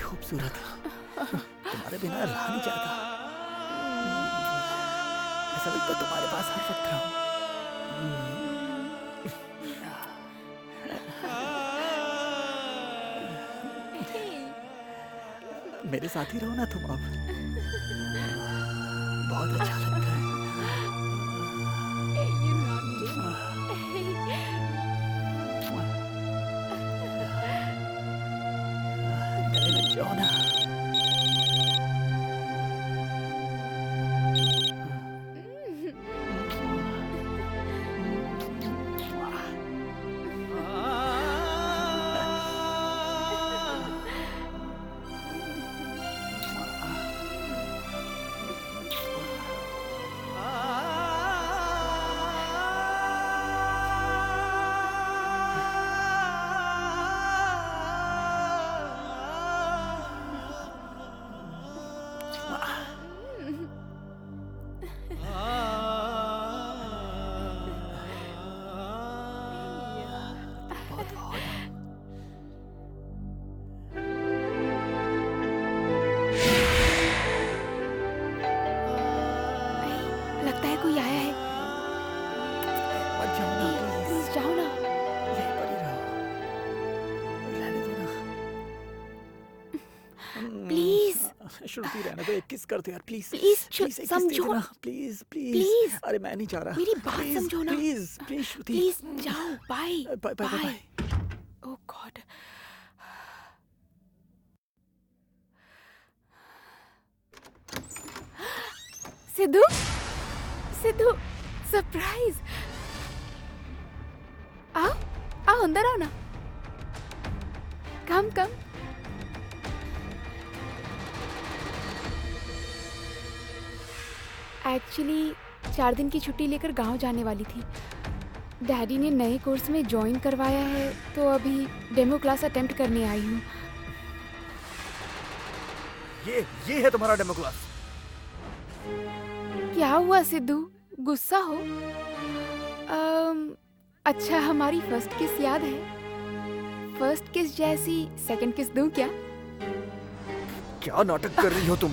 खूबसूरत तुम्हारे बिना रहा नहीं जाता। ऐसा लगता है तुम्हारे पास हर वक्त रहूं। मेरे साथ ही रहो ना तुम अब, बहुत अच्छा लगता है। गले लग जाओ ना। लगता है कोई आया है। मत जाओ ना प्लीज जाओ ना। यहीं पर ही रहो, रहने दो ना। प्लीज श्रुति रहने दो, एक किस कर दो यार प्लीज। प्लीज एक किस दे समझो देना, प्लीज प्लीज। प्लीज। अरे मैं नहीं चाह रहा। मेरी बात प्लीज, समझो ना। प्लीज प्लीज श्रुति प्लीज जाओ। Bye bye bye bye. Oh God. Sidhu Sidhu surprise. आओ आओ अंदर आओ ना। कम कम। एक्चुअली 4 दिन की छुट्टी लेकर गांव जाने वाली थी। डैडी ने नए कोर्स में ज्वाइन करवाया है तो अभी डेमो क्लास अटेम्प्ट करने आई हूँ। ये है तुम्हारा डेमो क्लास। क्या हुआ सिद्धू, गुस्सा हो? अच्छा हमारी फर्स्ट किस याद है? फर्स्ट किस जैसी सेकंड किस दूं क्या? क्या नाटक कर रही हो तुम?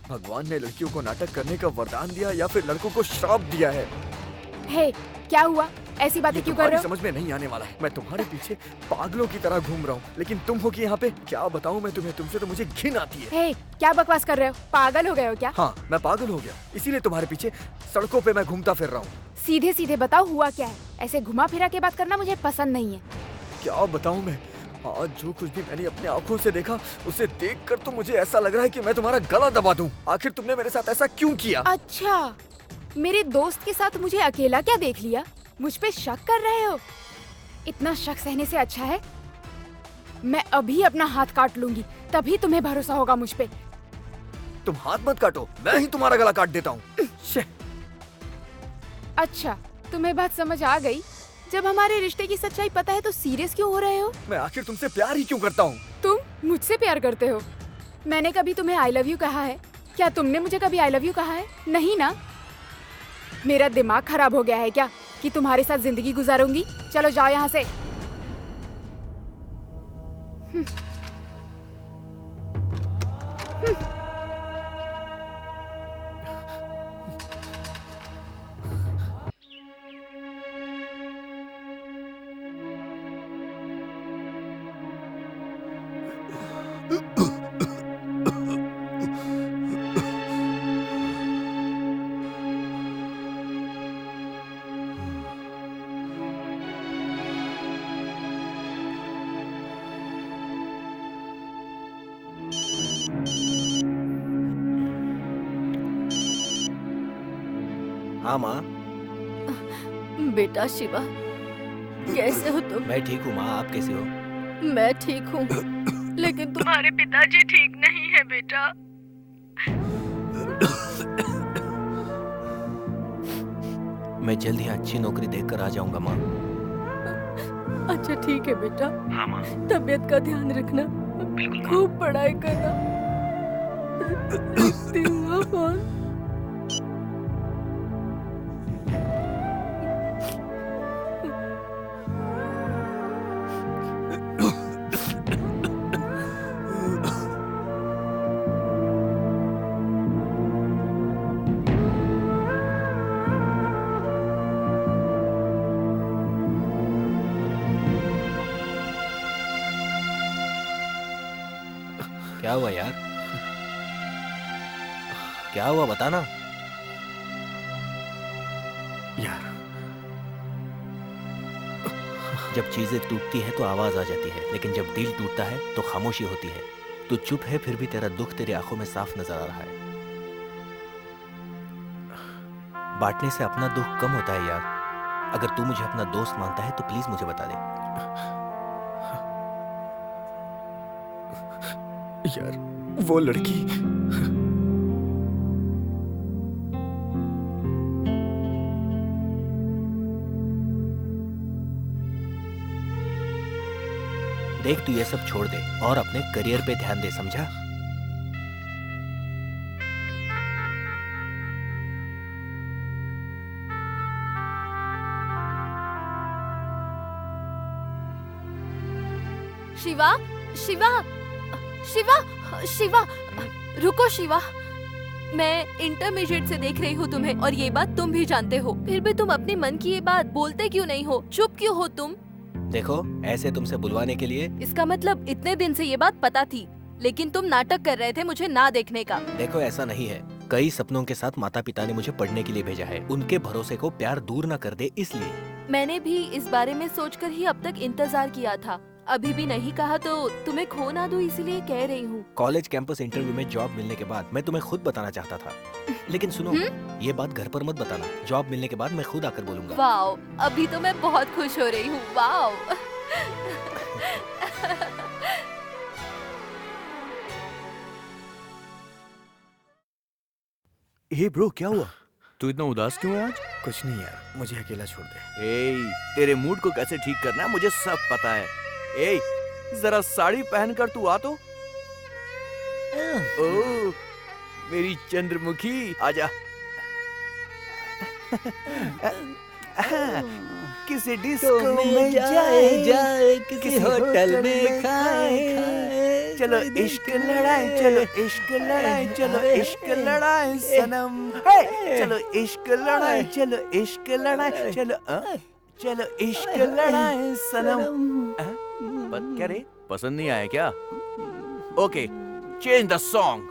भगवान ने लड़कियों को नाटक करने का वरदान दिया या फिर लड़कों को श्राप दिया है? हे क्या हुआ? ऐसी बातें क्यों कर रहे हो? समझ में नहीं आने वाला है। मैं तुम्हारे पीछे पागलों की तरह घूम रहा हूँ, लेकिन तुम हो कि यहाँ पे। क्या बताऊँ मैं तुम्हें, तुमसे तो मुझे घिन आती है। हे क्या बकवास कर रहे हो? पागल हो गए हो क्या? हाँ मैं पागल हो गया, इसीलिए तुम्हारे पीछे सड़कों पे मैं घूमता फिर रहा हूँ। सीधे सीधे बताओ हुआ क्या है? ऐसे घुमा फिरा के बात करना मुझे पसंद नहीं है। क्या बताऊँ मैं, आज जो कुछ भी मैंने अपने आंखों से देखा उसे देखकर तो मुझे ऐसा लग रहा है कि मैं तुम्हारा गला दबा दूं। आखिर तुमने मेरे साथ ऐसा क्यों किया? अच्छा मेरे दोस्त के साथ मुझे अकेला क्या देख लिया? मुझ पे शक कर रहे हो? इतना शक सहने से अच्छा है मैं अभी अपना हाथ काट लूंगी, तभी तुम्हें भरोसा होगा मुझ पे। तुम हाथ मत काटो, मैं ही तुम्हारा गला काट देता हूँ। अच्छा, तुम्हें बात समझ आ गई। जब हमारे रिश्ते की सच्चाई पता है तो सीरियस क्यों हो रहे हो? मैं आखिर तुमसे प्यार ही क्यों करता हूँ? तुम मुझसे प्यार करते हो? मैंने कभी तुम्हें आई लव यू कहा है? क्या तुमने मुझे कभी आई लव यू कहा है? नहीं ना। मेरा दिमाग खराब हो गया है क्या कि तुम्हारे साथ जिंदगी गुजारूंगी? चलो जाओ यहाँ से। हाँ माँ। बेटा शिवा, कैसे हो तुम? मैं ठीक हूँ माँ, आप कैसे हो? मैं ठीक हूँ, लेकिन तुम्हारे पिताजी ठीक नहीं है बेटा। मैं जल्द ही अच्छी नौकरी देखकर आ जाऊंगा माँ। अच्छा ठीक है बेटा। हाँ माँ। तबीयत का ध्यान रखना, खूब पढ़ाई करना। रखती हूँ फोन। क्या हुआ यार? क्या हुआ बताना यार। जब चीजें टूटती है तो आवाज आ जाती है, लेकिन जब दिल टूटता है तो खामोशी होती है। तू चुप है फिर भी तेरा दुख तेरी आंखों में साफ नजर आ रहा है। बांटने से अपना दुख कम होता है यार। अगर तू मुझे अपना दोस्त मानता है तो प्लीज मुझे बता दे। यार वो लड़की देख, तू ये सब छोड़ दे और अपने करियर पे ध्यान दे, समझा? शिवा, शिवा, शिवा, शिवा, रुको शिवा। मैं इंटरमीडिएट से देख रही हूँ तुम्हें और ये बात तुम भी जानते हो, फिर भी तुम अपने मन की ये बात बोलते क्यों नहीं हो? चुप क्यों हो तुम? देखो, ऐसे तुमसे बुलवाने के लिए। इसका मतलब इतने दिन से ये बात पता थी, लेकिन तुम नाटक कर रहे थे मुझे ना देखने का। देखो, ऐसा नहीं है। कई सपनों के साथ माता पिता ने मुझे पढ़ने के लिए भेजा है। उनके भरोसे को प्यार दूर न कर दे, इसलिए। मैंने भी इस बारे में सोचकर ही अब तक इंतजार किया था। अभी भी नहीं कहा तो तुम्हें खो ना दूं, इसलिए कह रही हूँ। कॉलेज कैंपस इंटरव्यू में जॉब मिलने के बाद मैं तुम्हें खुद बताना चाहता था, लेकिन सुनो, ये बात घर पर मत बताना। जॉब मिलने के बाद मैं खुद आकर बोलूंगा। वाओ, अभी तो मैं बहुत खुश हो रही हूँ। वाओ। हे ब्रो, क्या हुआ? तू इतना उदास क्यों है आज? कुछ नहीं यार, मुझे अकेला छोड़ दे। ए, तेरे मूड को कैसे ठीक करना है मुझे सब पता है। ए, जरा साड़ी पहनकर तू आ तो। ओ, मेरी चंद्रमुखी, आजा। किसी डिस्को में जाए, किसी होटल में खाए, चलो इश्क लड़ाए, चलो इश्क लड़ाए, चलो इश्क लड़ाए सनम। चलो इश्क लड़ाए, चलो इश्क लड़ाए, चलो इश्क लड़ाए सनम। क्या रे, पसंद नहीं आया क्या? Okay, change the song.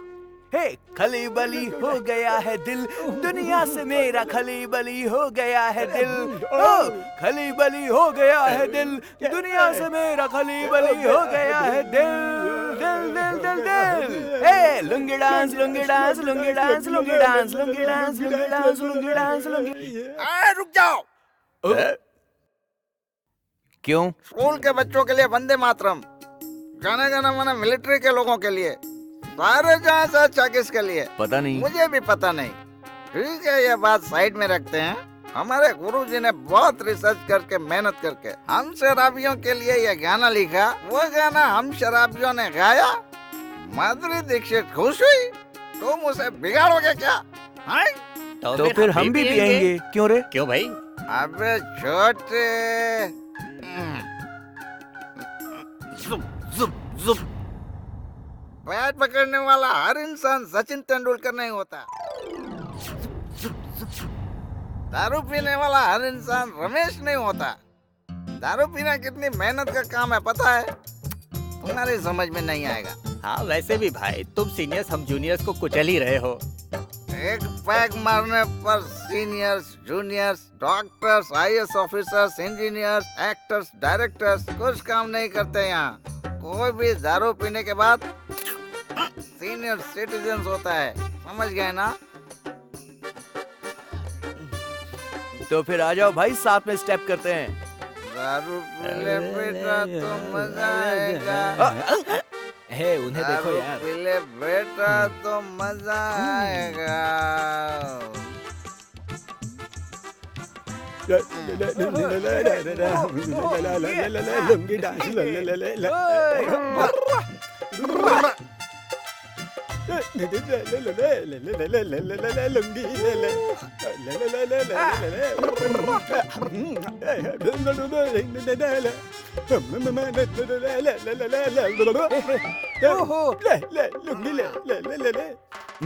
Hey, खली बली हो गया है दिल, दुनिया से मेरा खली बली हो गया है दिल। ओ, खली बली हो गया है दिल, दुनिया से मेरा खली बली हो गया है दिल। दिल दिल दिल दिल। Hey, lungi dance, lungi dance, lungi dance, lungi dance, lungi dance, lungi dance, lungi dance, lungi. रुक जाओ। क्यों? स्कूल के बच्चों के लिए वंदे मातरम, गाना गाना माना मिलिट्री के लोगों के लिए। सारे जहाँ से अच्छा किसके लिए? पता नहीं। मुझे भी पता नहीं। ठीक है, ये बात साइड में रखते हैं। हमारे गुरुजी ने बहुत रिसर्च करके मेहनत करके हम शराबियों के लिए ये गाना लिखा। वो गाना हम शराबियों ने गाया, माधुरी दीक्षित खुश हुई, तुम उसे बिगाड़ोगे क्या? हाँ? तो फिर हम भी पिएंगे। क्यों रे? क्यों भाई? अबे छोटे, जुप जुप जुप। बैट पकड़ने वाला हर इंसान सचिन तेंदुलकर नहीं होता। दारू पीने वाला हर इंसान रमेश नहीं होता। दारू पीना कितनी मेहनत का काम है पता है? तुम्हारी समझ में नहीं आएगा। हाँ वैसे भी भाई तुम सीनियर्स हम जूनियर्स को कुचल ही रहे हो। एक पैक मारने पर seniors, juniors, doctors, IAS officers, engineers, actors, directors कुछ काम नहीं करते यहाँ। कोई भी दारू पीने के बाद सीनियर सिटीजन होता है, समझ गए ना? तो फिर आ जाओ भाई, साथ में स्टेप करते हैं। दारू पीले बेटा तो मजा आएगा। हे उन्हें देखो दारू यार। पीले बेटा तो मजा आएगा। Lungi dance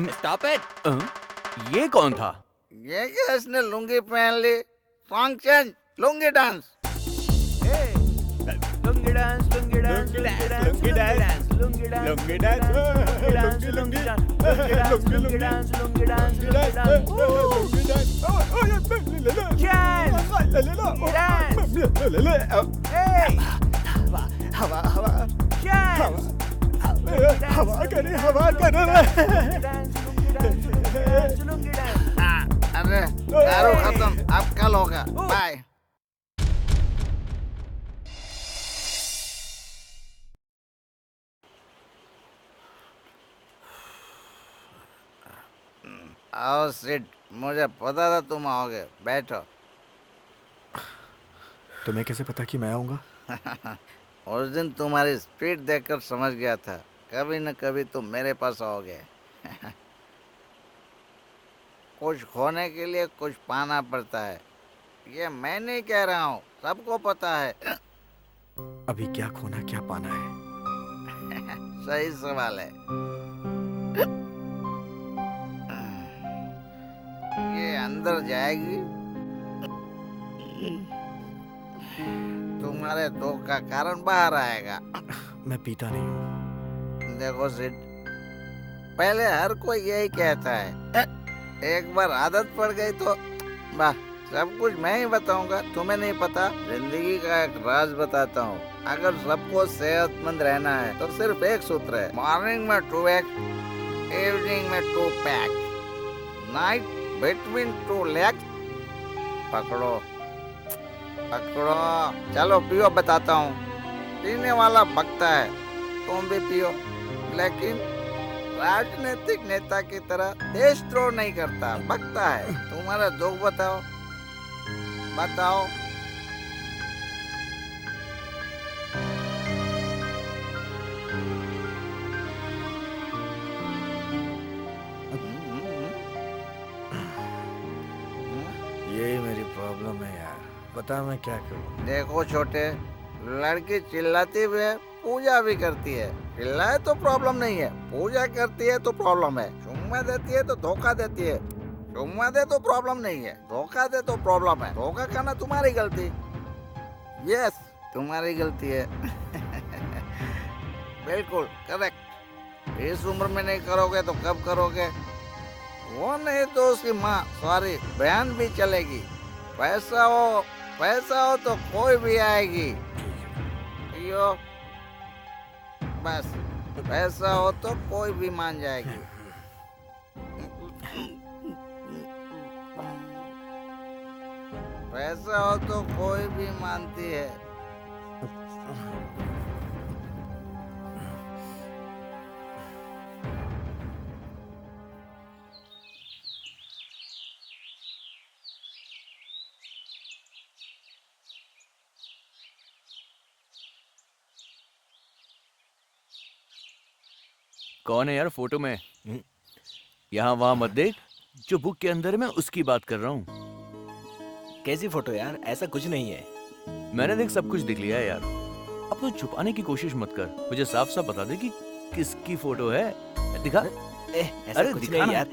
stop it. ये कौन था? ये क्या इसने लुंगी पहन ली? Song change, lungi dance. Lungi dance, lungi dance, lungi dance, lungi dance, lungi dance, lungi lungi lungi dance, lungi dance, lungi dance. हवा हवा हवा करे, हवा करे। अरे दारू खत्म, अब कल होगा। बाय। आओ सिट, मुझे पता था तुम आओगे, बैठो। तुम्हें कैसे पता कि मैं आऊंगा? उस दिन तुम्हारी स्पीड देखकर समझ गया था, कभी न कभी तुम मेरे पास आओगे। कुछ खोने के लिए कुछ पाना पड़ता है, ये मैं नहीं कह रहा हूँ, सबको पता है। अभी क्या खोना क्या पाना है? सही सवाल है। ये अंदर जाएगी, तुम्हारे दुख का कारण बाहर आएगा। मैं पीता नहीं हूँ। देखो सिड, पहले हर कोई यही कहता है, एक बार आदत पड़ गई तो वाह, सब कुछ मैं ही बताऊंगा, तुम्हें नहीं पता। जिंदगी का एक राज बताता हूँ, अगर सबको सेहतमंद रहना है तो सिर्फ एक सूत्र है, मॉर्निंग में 2 एग, इवनिंग में 2 पैक, नाइट बिटवीन 2 लेग्स। पकड़ो पकड़ो, चलो पियो, बताता हूँ। पीने वाला बकता है, तुम भी पियो, लेकिन राजनीतिक नेता की तरह देशद्रोह नहीं करता, बकता है। तुम्हारा दुख बताओ, बताओ। यही मेरी प्रॉब्लम है यार, बता मैं क्या करूं? देखो छोटे, लड़की चिल्लाती भी है, पूजा भी करती है। चिल्लाए तो प्रॉब्लम नहीं है, पूजा करती है तो प्रॉब्लम है। चुम्मा देती है तो धोखा देती है, चुम्मा दे तो प्रॉब्लम नहीं है, धोखा दे तो प्रॉब्लम है। धोखा खाना तुम्हारी गलती, यस तुम्हारी गलती है। बिल्कुल करेक्ट। इस उम्र में नहीं करोगे तो कब करोगे? वो नहीं तो उसकी माँ, सॉरी बहन भी चलेगी। पैसा हो तो कोई भी आएगी। यो बस, पैसा हो तो कोई भी मान जाएगी। पैसा हो तो कोई भी मानती है। कौन है यार फोटो में? यहाँ वहां मत देख, जो बुक के अंदर है मैं उसकी बात कर रहा हूँ। कैसी फोटो यार? ऐसा कुछ नहीं है। मैंने देख सब कुछ दिख लिया है यार। अब तो छुपाने की कोशिश मत कर, मुझे साफ साफ बता दे कि किसकी फोटो है। दिखा। ऐसा अरे कुछ दिखा नहीं ना। यार।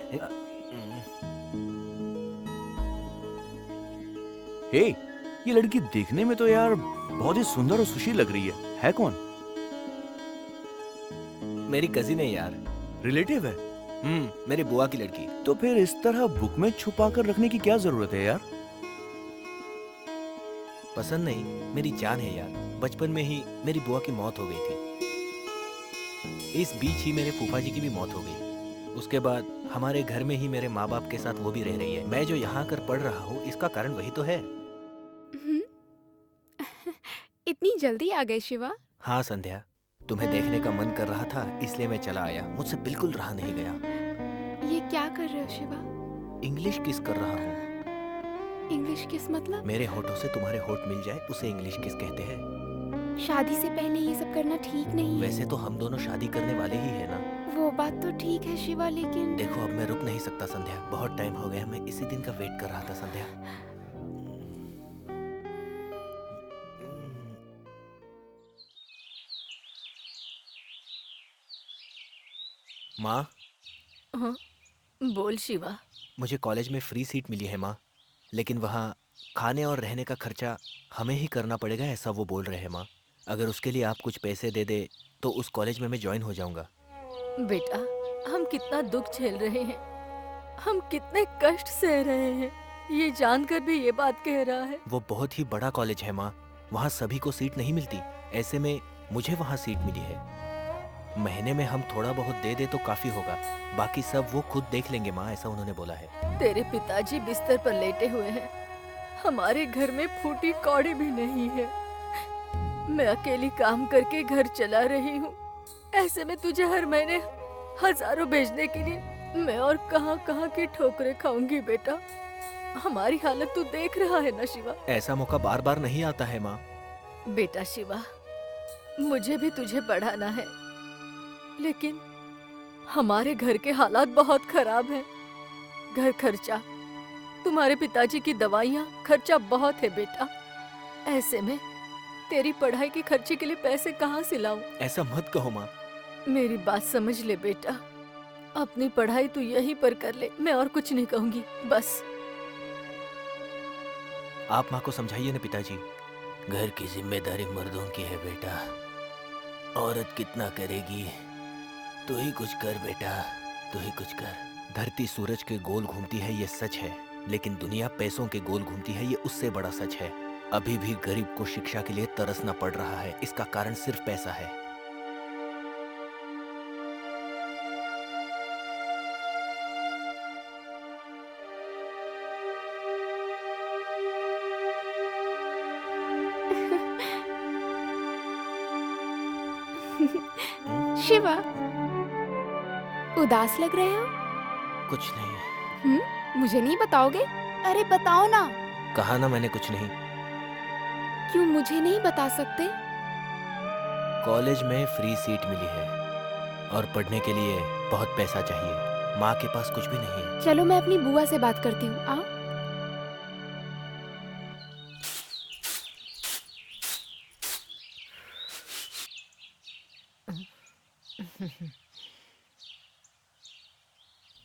हे, ये लड़की देखने में तो यार बहुत ही सुंदर और सुशील लग रही है कौन? मेरी कजिन है यार। रिलेटिव है? मेरी बुआ की लड़की। तो फिर इस तरह बुक में छुपा कर रखने की क्या जरूरत है यार? पसंद नहीं, मेरी जान है यार। बचपन में ही मेरी बुआ की मौत हो गई थी। इस बीच ही मेरे फूफा जी की भी मौत हो गई। उसके बाद हमारे घर में ही मेरे माँ बाप के साथ वो भी रह रही है। मैं जो यहाँ कर पढ़ रहा हूँ इसका कारण वही तो है। इतनी जल्दी आ गए शिवा? हाँ संध्या, तुम्हें देखने का मन कर रहा था इसलिए मैं चला आया। मुझसे बिल्कुल रहा नहीं गया। ये क्या कर रहे हो शिवा? इंग्लिश किस कर रहा हूँ। इंग्लिश किस मतलब? मेरे होठों से तुम्हारे होठ मिल जाए उसे इंग्लिश किस कहते हैं। शादी से पहले ये सब करना ठीक नहीं है। वैसे तो हम दोनों शादी करने वाले ही है ना। वो बात तो ठीक है शिवा, लेकिन देखो अब मैं रुक नहीं सकता संध्या। बहुत टाइम हो गया, मैं इसी दिन का वेट कर रहा था संध्या। माँ। हाँ, बोल शिवा। मुझे कॉलेज में फ्री सीट मिली है माँ, लेकिन वहाँ खाने और रहने का खर्चा हमें ही करना पड़ेगा ऐसा वो बोल रहे हैं माँ। अगर उसके लिए आप कुछ पैसे दे दे तो उस कॉलेज में मैं ज्वाइन हो जाऊंगा। बेटा, हम कितना दुख झेल रहे हैं, हम कितने कष्ट सह रहे हैं, ये जानकर भी ये बात कह रहा है। वो बहुत ही बड़ा कॉलेज है माँ, वहाँ सभी को सीट नहीं मिलती। ऐसे में मुझे वहाँ सीट मिली है। महीने में हम थोड़ा बहुत दे दे तो काफी होगा, बाकी सब वो खुद देख लेंगे माँ, ऐसा उन्होंने बोला है। तेरे पिताजी बिस्तर पर लेटे हुए हैं, हमारे घर में फूटी कौड़ी भी नहीं है। मैं अकेली काम करके घर चला रही हूँ। ऐसे में तुझे हर महीने हजारों भेजने के लिए मैं और कहाँ कहाँ की ठोकरें खाऊंगी बेटा। हमारी हालत तू देख रहा है ना शिवा। ऐसा मौका बार बार नहीं आता है माँ। बेटा शिवा, मुझे भी तुझे पढ़ाना है, लेकिन हमारे घर के हालात बहुत खराब हैं। घर खर्चा, तुम्हारे पिताजी की दवाइयाँ, खर्चा बहुत है बेटा। ऐसे में तेरी पढ़ाई के खर्चे के लिए पैसे कहाँ से लाऊं? ऐसा मत कहो माँ। मेरी बात समझ ले बेटा, अपनी पढ़ाई तू यहीं पर कर ले, मैं और कुछ नहीं कहूँगी बस। आप माँ को समझाइए ना पिताजी। घर की जिम्मेदारी मर्दों की है बेटा, औरत कितना करेगी। तू ही कुछ कर बेटा, तू ही कुछ कर। धरती सूरज के गोल घूमती है ये सच है, लेकिन दुनिया पैसों के गोल घूमती है ये उससे बड़ा सच है। अभी भी गरीब को शिक्षा के लिए तरसना पड़ रहा है, इसका कारण सिर्फ पैसा है। शिवा, उदास लग रहे हो? कुछ नहीं। मुझे नहीं बताओगे? अरे बताओ ना। कहा ना मैंने कुछ नहीं। क्यों मुझे नहीं बता सकते? कॉलेज में फ्री सीट मिली है और पढ़ने के लिए बहुत पैसा चाहिए। माँ के पास कुछ भी नहीं है। चलो मैं अपनी बुआ से बात करती हूँ, आओ।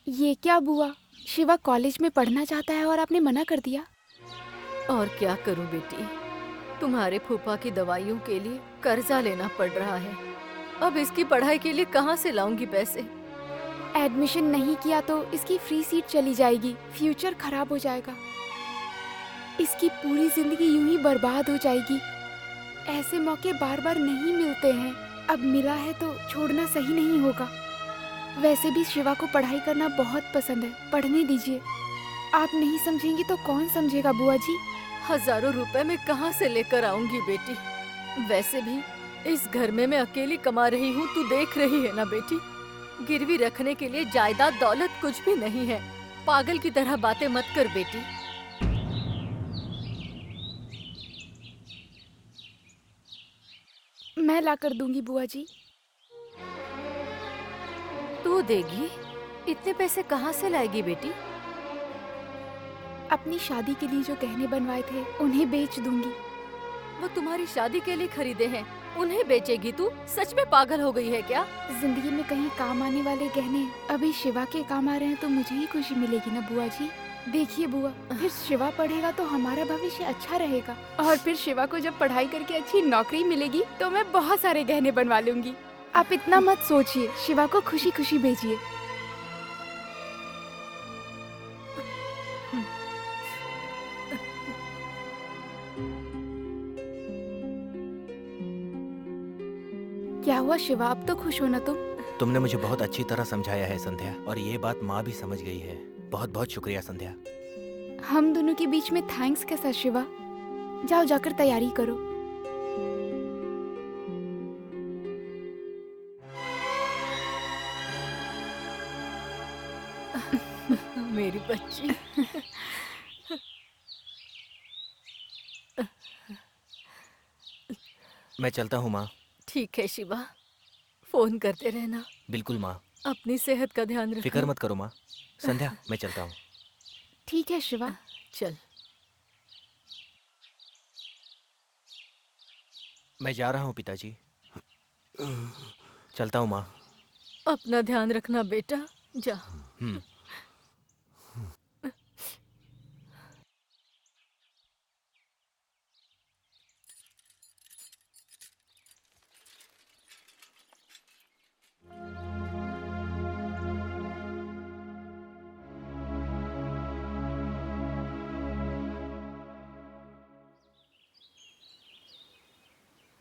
ये क्या बुआ, शिवा कॉलेज में पढ़ना चाहता है और आपने मना कर दिया? और क्या करूं बेटी, तुम्हारे फूफा की दवाइयों के लिए कर्जा लेना पड़ रहा है। अब इसकी पढ़ाई के लिए कहाँ से लाऊंगी पैसे? एडमिशन नहीं किया तो इसकी फ्री सीट चली जाएगी, फ्यूचर खराब हो जाएगा, इसकी पूरी जिंदगी यूं ही बर्बाद हो जाएगी। ऐसे मौके बार बार नहीं मिलते हैं, अब मिला है तो छोड़ना सही नहीं होगा। वैसे भी शिवा को पढ़ाई करना बहुत पसंद है, पढ़ने दीजिए। आप नहीं समझेंगी तो कौन समझेगा बुआ जी? हजारों रुपए मैं कहाँ से लेकर आऊंगी बेटी? वैसे भी इस घर में मैं अकेली कमा रही हूँ, तू देख रही है ना बेटी। गिरवी रखने के लिए जायदाद दौलत कुछ भी नहीं है। पागल की तरह बातें मत कर बेटी। मैं ला कर दूंगी बुआ जी। तू देगी? इतने पैसे कहाँ से लाएगी बेटी? अपनी शादी के लिए जो गहने बनवाए थे उन्हें बेच दूंगी। वो तुम्हारी शादी के लिए खरीदे हैं, उन्हें बेचेगी तू? सच में पागल हो गई है क्या? जिंदगी में कहीं काम आने वाले गहने अभी शिवा के काम आ रहे हैं तो मुझे ही खुशी मिलेगी ना बुआ जी। देखिए बुआ, फिर शिवा पढ़ेगा तो हमारा भविष्य अच्छा रहेगा, और फिर शिवा को जब पढ़ाई करके अच्छी नौकरी मिलेगी तो मैं बहुत सारे गहने बनवा लूंगी। आप इतना मत सोचिए, शिवा को खुशी खुशी भेजिए। क्या हुआ शिवा, अब तो खुश हो ना तुम? तुमने मुझे बहुत अच्छी तरह समझाया है संध्या, और ये बात माँ भी समझ गई है। बहुत बहुत शुक्रिया संध्या। हम दोनों के बीच में थैंक्स कैसा शिवा? जाओ जाकर तैयारी करो। मेरी बच्ची। मैं चलता हूँ माँ। ठीक है शिवा, फोन करते रहना। बिल्कुल माँ। अपनी सेहत का ध्यान रखना। फिक्र मत करो माँ। संध्या, मैं चलता हूँ। ठीक है शिवा, चल। मैं जा रहा हूँ पिताजी। चलता हूँ माँ। अपना ध्यान रखना बेटा, जा।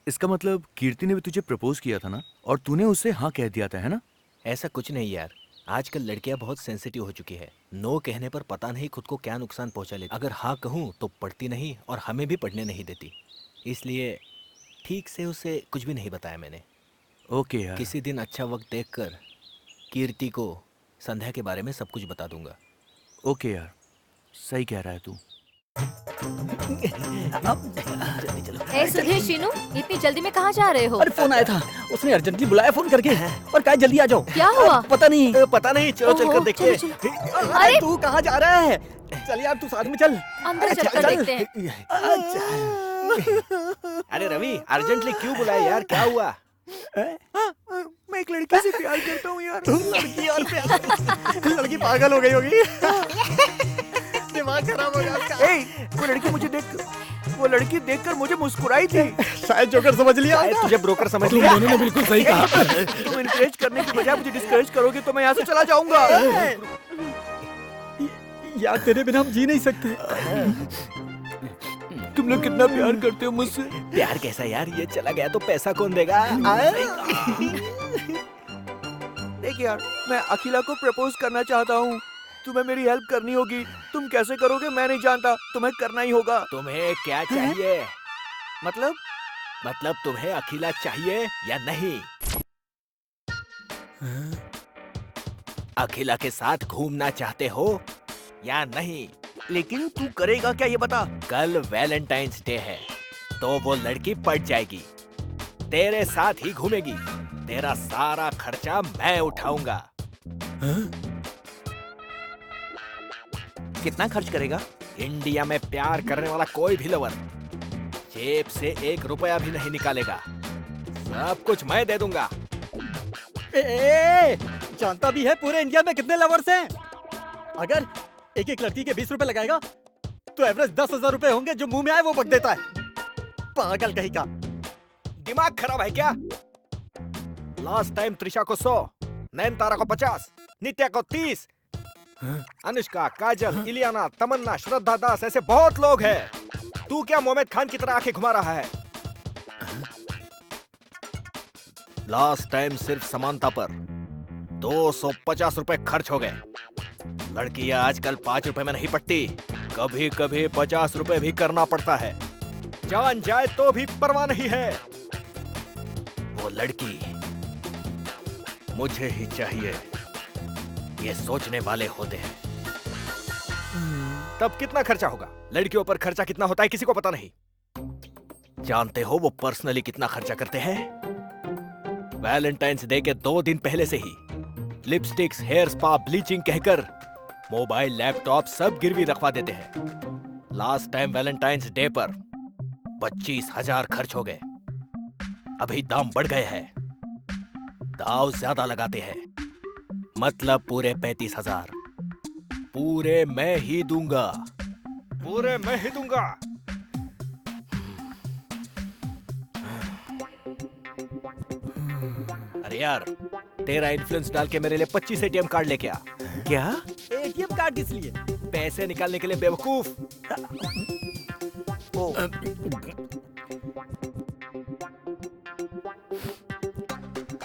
इसका मतलब कीर्ति ने भी तुझे प्रपोज किया था ना, और तूने उसे हाँ कह दिया था, है ना? ऐसा कुछ नहीं यार, आजकल लड़कियां बहुत सेंसिटिव हो चुकी है। नो कहने पर पता नहीं खुद को क्या नुकसान पहुंचा लेती। अगर हाँ कहूँ तो पढ़ती नहीं और हमें भी पढ़ने नहीं देती, इसलिए ठीक से उसे कुछ भी नहीं बताया मैंने। ओके यार। किसी दिन अच्छा वक्त देखकर कीर्ति को संध्या के बारे में सब कुछ बता दूंगा। ओके यार, सही कह रहा है तू। ए सुधीर, शीनू, इतनी जल्दी में कहाँ जा रहे हो? अरे फोन आया था, उसने अर्जेंटली बुलाया फोन करके, और कहा जल्दी आ जाओ। क्या हुआ? पता नहीं। चलो चलकर देखते हैं। अरे तू कहाँ जा रहा है? चल यार, तू साथ में चल। अंदर चलकर देखते हैं। अरे रवि, अर्जेंटली क्यों बुलाया यार, क्या हुआ? मैं एक लड़की से प्यार करता हूँ यार। लड़की और प्यार? लड़की पागल हो गई होगी। दिमाग खराब हो गया उसका। वो लड़की देखकर मुझे मुस्कुराई थी। शायद जोकर समझ लिया। शायद तुझे ब्रोकर समझ लिया। दोनों ने बिल्कुल सही कहा। तुम इनकरेज करने की बजाय मुझे डिस्करेज करोगे तो मैं यहाँ से चला जाऊंगा। यार तेरे बिना हम जी नहीं सकते। तुम लोग कितना प्यार करते हो मुझसे। प्यार कैसा यार, ये चला गया तो पैसा कौन देगा? देख यार, मैं अखिला को प्रपोज करना चाहता हूँ, तुम्हें मेरी हेल्प करनी होगी। तुम कैसे करोगे मैं नहीं जानता, तुम्हें करना ही होगा। तुम्हें क्या चाहिए? मतलब तुम्हें अखिला चाहिए या नहीं? अखिला के साथ घूमना चाहते हो या नहीं? लेकिन तू करेगा क्या ये बता। कल वैलेंटाइंस डे है, तो वो लड़की पट जाएगी, तेरे साथ ही घूमेगी। तेरा सारा खर्चा मैं उठाऊंगा। कितना खर्च करेगा? इंडिया में प्यार करने वाला कोई भी लवर जेब से 1 रुपया भी नहीं निकालेगा। सब कुछ मैं दे दूंगा। जानता भी है पूरे इंडिया में कितने लवर्स हैं? अगर एक एक लड़की के 20 रुपए लगाएगा तो एवरेज 10,000 रुपए होंगे। जो मुंह में आए वो बक देता है। पागल कहीं का। दिमाग खराब है क्या? लास्ट टाइम त्रिशा को 100, नयनतारा को 50, नित्या को 30, अनुष्का, काजल, इलियाना, तमन्ना, श्रद्धा दास, ऐसे बहुत लोग हैं। तू क्या मोहम्मद खान की तरह आंखें घुमा रहा है? लास्ट टाइम सिर्फ समानता पर 250 रुपए खर्च हो गए। लड़कियां आजकल 5 रुपए में नहीं पटती, कभी कभी 50 रुपए भी करना पड़ता है। जान जाए तो भी परवाह नहीं है। वो लड़की मुझे ही चाहिए, ये सोचने वाले होते हैं। तब कितना खर्चा होगा? लड़कियों पर खर्चा कितना होता है किसी को पता नहीं। जानते हो वो पर्सनली कितना खर्चा करते हैं? वैलेंटाइंस डे के 2 दिन पहले से ही लिपस्टिक्स, हेयर स्पा, ब्लीचिंग कहकर मोबाइल, लैपटॉप सब गिरवी रखवा देते हैं। लास्ट टाइम वैलेंटाइंस डे पर 25,000 खर्च हो गए। अभी दाम बढ़ गए हैं, दाव ज्यादा लगाते हैं, मतलब पूरे 35,000 पूरे मैं ही दूंगा, पूरे मैं ही दूंगा। अरे यार, तेरा इन्फ्लुएंस डाल के मेरे लिए 25 एटीएम कार्ड लेके आ। क्या? एटीएम कार्ड किस लिए? पैसे निकालने के लिए बेवकूफ।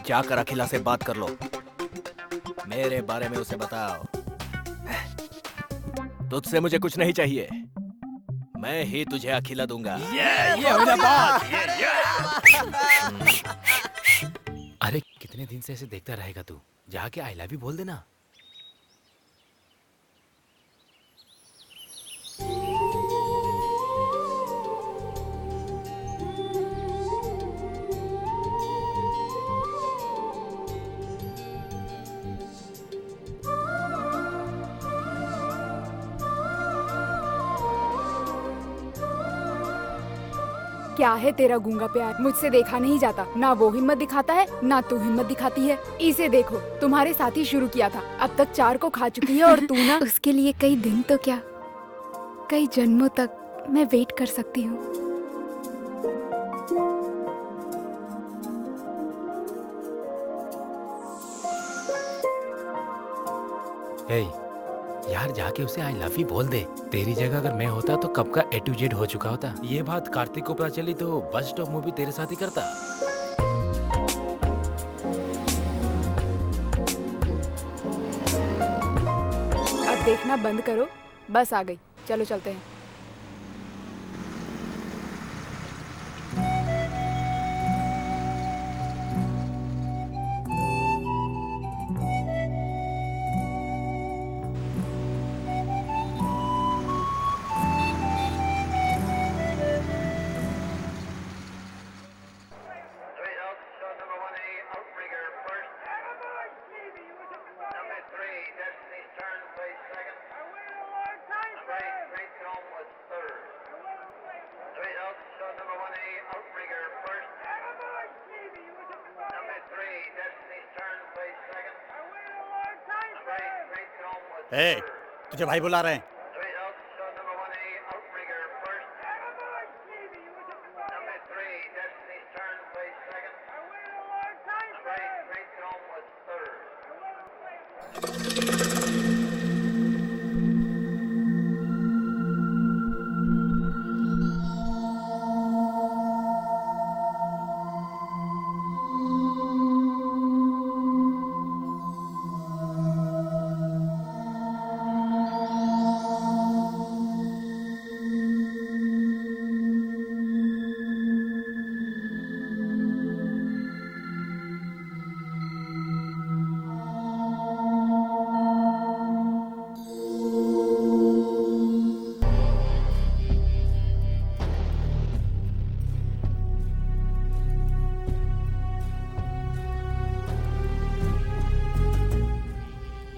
जाकर अखिला से बात कर लो, मेरे बारे में उसे बताओ। तुझसे मुझे कुछ नहीं चाहिए, मैं ही तुझे अखिला दूंगा। ये हो गया बात। अरे कितने दिन से ऐसे देखता रहेगा तू? जाके आई लव यू बोल देना। क्या है तेरा गूंगा प्यार? मुझसे देखा नहीं जाता, ना वो हिम्मत दिखाता है ना तू हिम्मत दिखाती है। इसे देखो, तुम्हारे साथ ही शुरू किया था, अब तक 4 को खा चुकी है और तू ना उसके लिए कई दिन तो क्या कई जन्मों तक मैं वेट कर सकती हूँ। हे यार, जाके उसे आई लव यू बोल दे। तेरी जगह अगर मैं होता तो कब का A to Z हो चुका होता। ये बात कार्तिक को पता चली तो बस स्टॉप मूवी तेरे साथ ही करता। अब देखना बंद करो, बस आ गई, चलो चलते हैं। ए, तुझे भाई बुला रहे हैं।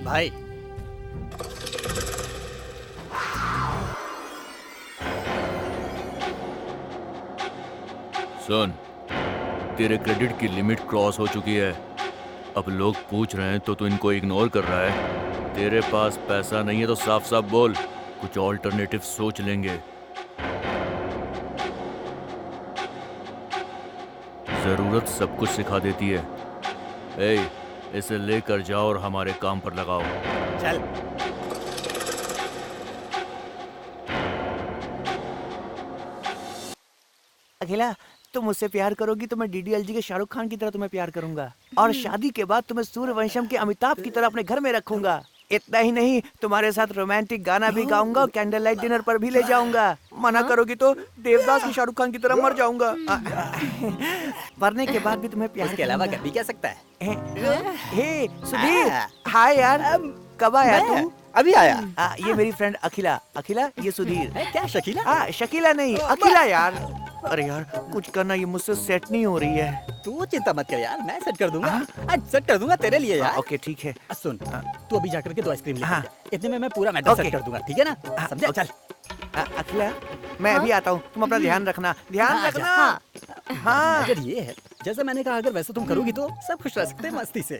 भाई सुन, तेरे क्रेडिट की लिमिट क्रॉस हो चुकी है। अब लोग पूछ रहे हैं तो तू इनको इग्नोर कर रहा है। तेरे पास पैसा नहीं है तो साफ साफ बोल, कुछ ऑल्टरनेटिव सोच लेंगे। जरूरत सब कुछ सिखा देती है। ए, इसे लेकर जाओ और हमारे काम पर लगाओ। चल। अखिला, तुम मुझसे प्यार करोगी तो मैं डीडीएलजी के शाहरुख खान की तरह तुम्हें प्यार करूंगा, और शादी के बाद तुम्हें सूर्यवंशम के अमिताभ की तरह अपने घर में रखूंगा। इतना ही नहीं, तुम्हारे साथ रोमांटिक गाना भी गाऊंगा और कैंडल लाइट डिनर पर भी ले जाऊंगा। मना करोगी तो देवदास की शाहरुख खान की तरह मर जाऊंगा। मरने के बाद भी तुम्हें प्यार के अलावा कर भी क्या सकता है? हे सुधीर, हाय यार, कब आया तू? अभी आया। ये मेरी फ्रेंड अखिला। अखिला, ये सुधीर। क्या शकीला? हाँ, शकीला नहीं, अखिला यार। अरे यार कुछ करना, ये मुझसे सेट नहीं हो रही है। तू चिंता मत कर यार, मैं सेट कर दूंगा। आज सेट कर दूंगा तेरे लिए यार। ओके ठीक है। सुन, तू अभी जाकर के 2 आइसक्रीम ले आ। इतने में मैं पूरा मैटर सेट कर दूंगा, ठीक है ना? समझा? चल। अखिला मैं अभी आता हूँ, तुम अपना ध्यान रखना, ध्यान रखना। हाँ अगर ये है, जैसे मैंने कहा, अगर वैसे तुम करोगी तो सब खुश रह सकते हैं मस्ती से।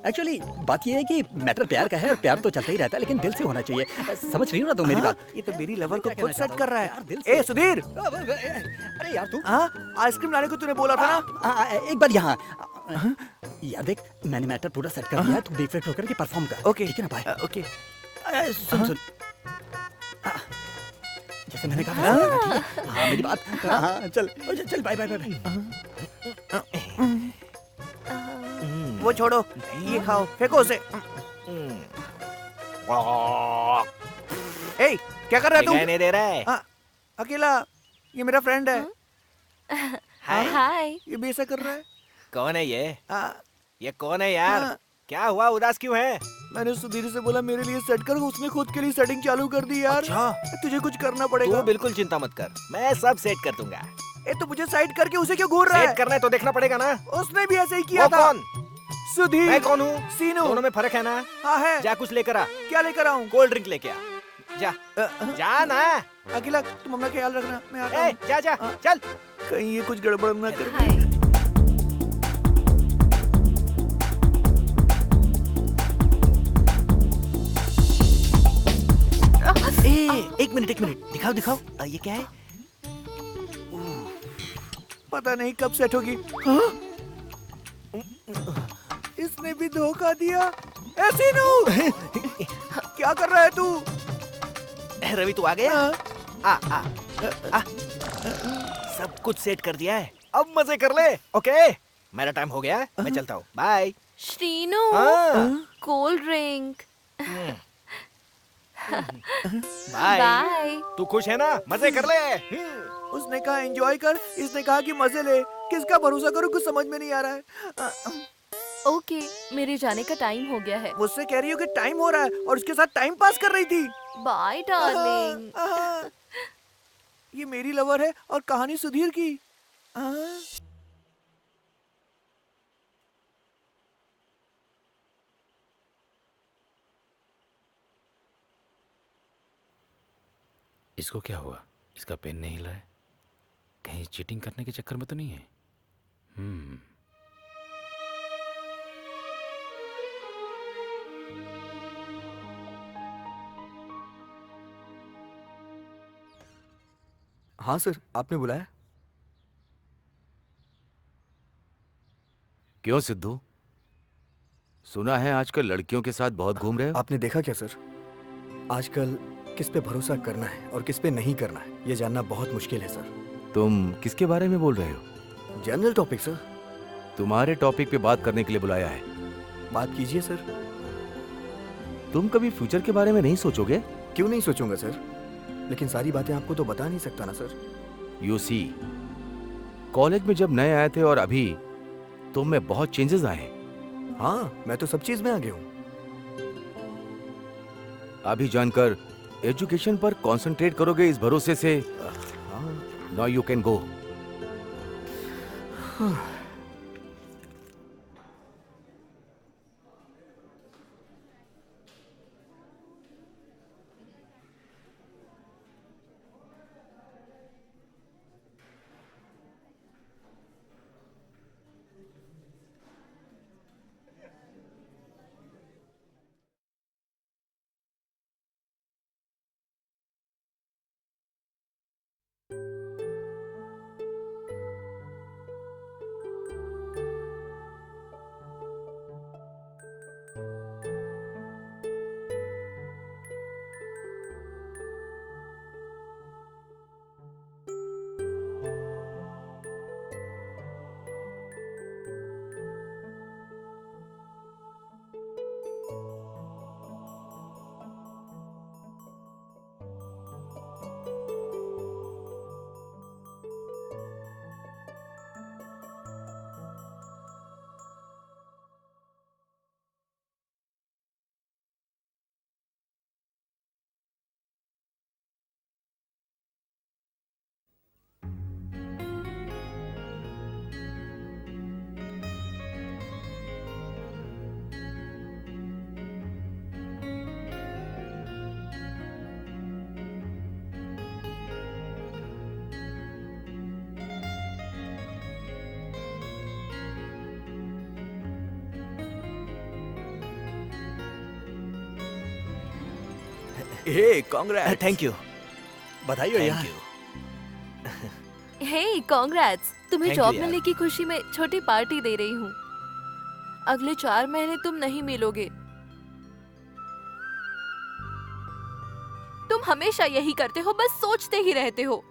एक्चुअली बात ये है कि मैटर प्यार का है और प्यार तो चलता ही रहता है, लेकिन दिल से होना चाहिए। समझ रही हो ना तुम मेरी बात? ये तो मेरी लवर को खुद सेट कर रहा है। ए सुधीर, अरे यार तू आइसक्रीम लाने को तूने बोला था ना? एक बार यहाँ यार देख, मैंने मैटर पूरा सेट कर दिया है, तू बेफिक्र होकर के परफॉर्म कर। ओके ठीक है ना भाई? ओके सुन सुन, जैसे मैंने कहा हाँ मेरी बात। हाँ चल चल, बाय बाय बाय। वो छोड़ो, ये खाओ, फेंको उसे। ए क्या कर रहा है तू? नहीं दे रहा है। अकेला, ये मेरा फ्रेंड है। हाय। ये भी ऐसा कर रहा है। कौन है ये कौन है यार? क्या हुआ, उदास क्यों है? मैंने सुधीर से बोला मेरे लिए सेट कर, उसने खुद के लिए सेटिंग चालू कर दी यार। अच्छा। तुझे कुछ करना पड़ेगा। तू बिल्कुल चिंता मत कर, मैं सब सेट कर दूंगा। ए तो मुझे साइड करके उसे क्यों घूर रहा है? सेट करना है तो देखना पड़ेगा ना। उसने भी ऐसे ही किया वो था। कौन? सुधीर। मैं कौन हूँ? सीनू। दोनों में फर्क है ना? हाँ है। जा कुछ लेकर आ। क्या लेकर आऊँ? कोल्ड ड्रिंक लेके आ। जा जा ना। अकेला तुम अपना ख्याल रखना, मैं आता हूँ। जा जा चल। कहीं ये कुछ गड़बड़ ना कर। एक मिनट दिखाओ दिखाओ, ये क्या है? पता नहीं कब सेट होगी। इसने भी धोखा दिया। ऐसे नू क्या कर रहा है तू? रवि तू आ गया? आ सब कुछ सेट कर दिया है, अब मजे कर ले। ओके मेरा टाइम हो गया, मैं चलता हूँ। Bye. Sreenu, cold drink. Bye. तू खुश है ना? मजे कर ले। उसने कहा एंजॉय कर, इसने कहा कि मजे ले। किसका भरोसा करूं, कुछ समझ में नहीं आ रहा है। ओके, मेरे जाने का टाइम हो गया है। मुझसे कह रही हो कि टाइम हो रहा है और उसके साथ टाइम पास कर रही थी। Bye darling. ये मेरी लवर है और कहानी सुधीर की। इसको क्या हुआ? इसका पेन नहीं हिला है, कहीं चीटिंग करने के चक्कर में तो नहीं है? हाँ सर, आपने बुलाया? क्यों सिद्धू, सुना है आजकल लड़कियों के साथ बहुत घूम रहे हो? आपने देखा क्या सर, आजकल किस पे भरोसा करना है और किस पे नहीं करना है, ये जानना बहुत मुश्किल है सर। तुम किसके बारे में बोल रहे हो? General topic sir. तुम्हारे टॉपिक पे बात करने के लिए बुलाया है। बात कीजिए सर। तुम कभी फ्यूचर के बारे में नहीं सोचोगे? क्यों नहीं सोचूंगा सर, लेकिन सारी बातें आपको तो बता नहीं सकता ना सर। यू सी, कॉलेज में जब नए आए थे और अभी तुम में बहुत चेंजेस आए हैं। हाँ, मैं तो सब चीज में आगे हूँ। अभी जानकर एजुकेशन पर कंसंट्रेट करोगे इस भरोसे से। Now you can go. Hey congrats. Thank you. बधाई हो यार। हे कांग्रेट्स, तुम्हें Thank you, जॉब यार। मिलने की खुशी में छोटी पार्टी दे रही हूँ। अगले 4 महीने तुम नहीं मिलोगे। तुम हमेशा यही करते हो, बस सोचते ही रहते हो।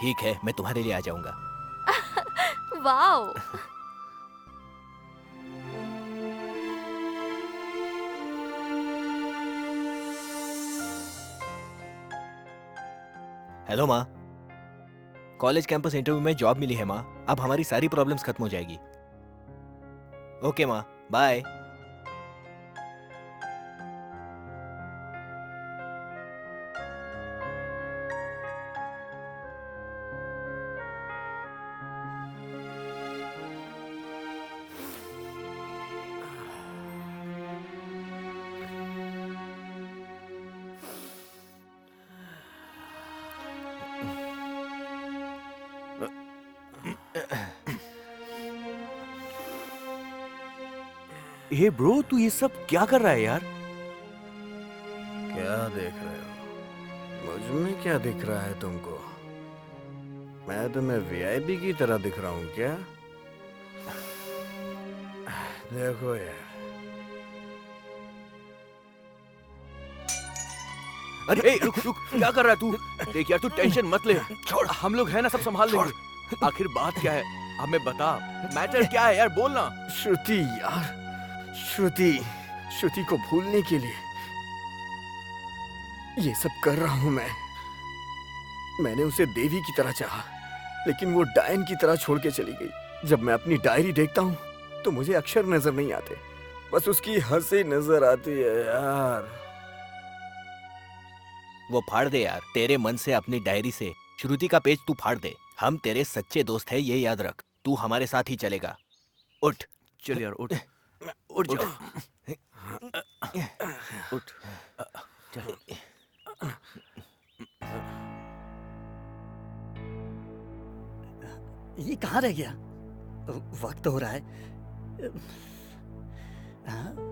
ठीक है, मैं तुम्हारे लिए आ जाऊंगा। वाओ। हेलो माँ, कॉलेज कैंपस इंटरव्यू में जॉब मिली है माँ। अब हमारी सारी प्रॉब्लम्स खत्म हो जाएगी। ओके माँ, बाय। हे ब्रो, तू ये सब क्या कर रहा है यार? क्या देख रहे हो? मुझ में क्या दिख रहा है तुमको? मैं तुम्हें वीआईपी की तरह दिख रहा हूँ क्या? देखो यार, अरे रुक रुक, क्या कर रहा है तू? देख यार, तू टेंशन मत ले, छोड़, हम लोग हैं ना, सब संभाल लेंगे। आखिर बात क्या है, हमें बता, मैटर क्या है यार, बोल ना। श्रुति यार, श्रुति को भूलने के लिए ये सब कर रहा हूं मैं। मैंने उसे देवी की तरह चाहा, लेकिन वो डायन की तरह छोड़ के चली गई। जब मैं अपनी डायरी देखता हूं तो मुझे अक्षर नजर नहीं आते, बस उसकी हंसी नजर आती है यार। वो फाड़ दे यार, तेरे मन से अपनी डायरी से श्रुति का पेज तू फाड़ दे। हम तेरे सच्चे दोस्त हैं, ये याद रख। तू हमारे साथ ही चलेगा। उठ। चल यार, उठ उठ जा। उठ चल। ये कहाँ रह गया? वक्त हो रहा है। हाँ?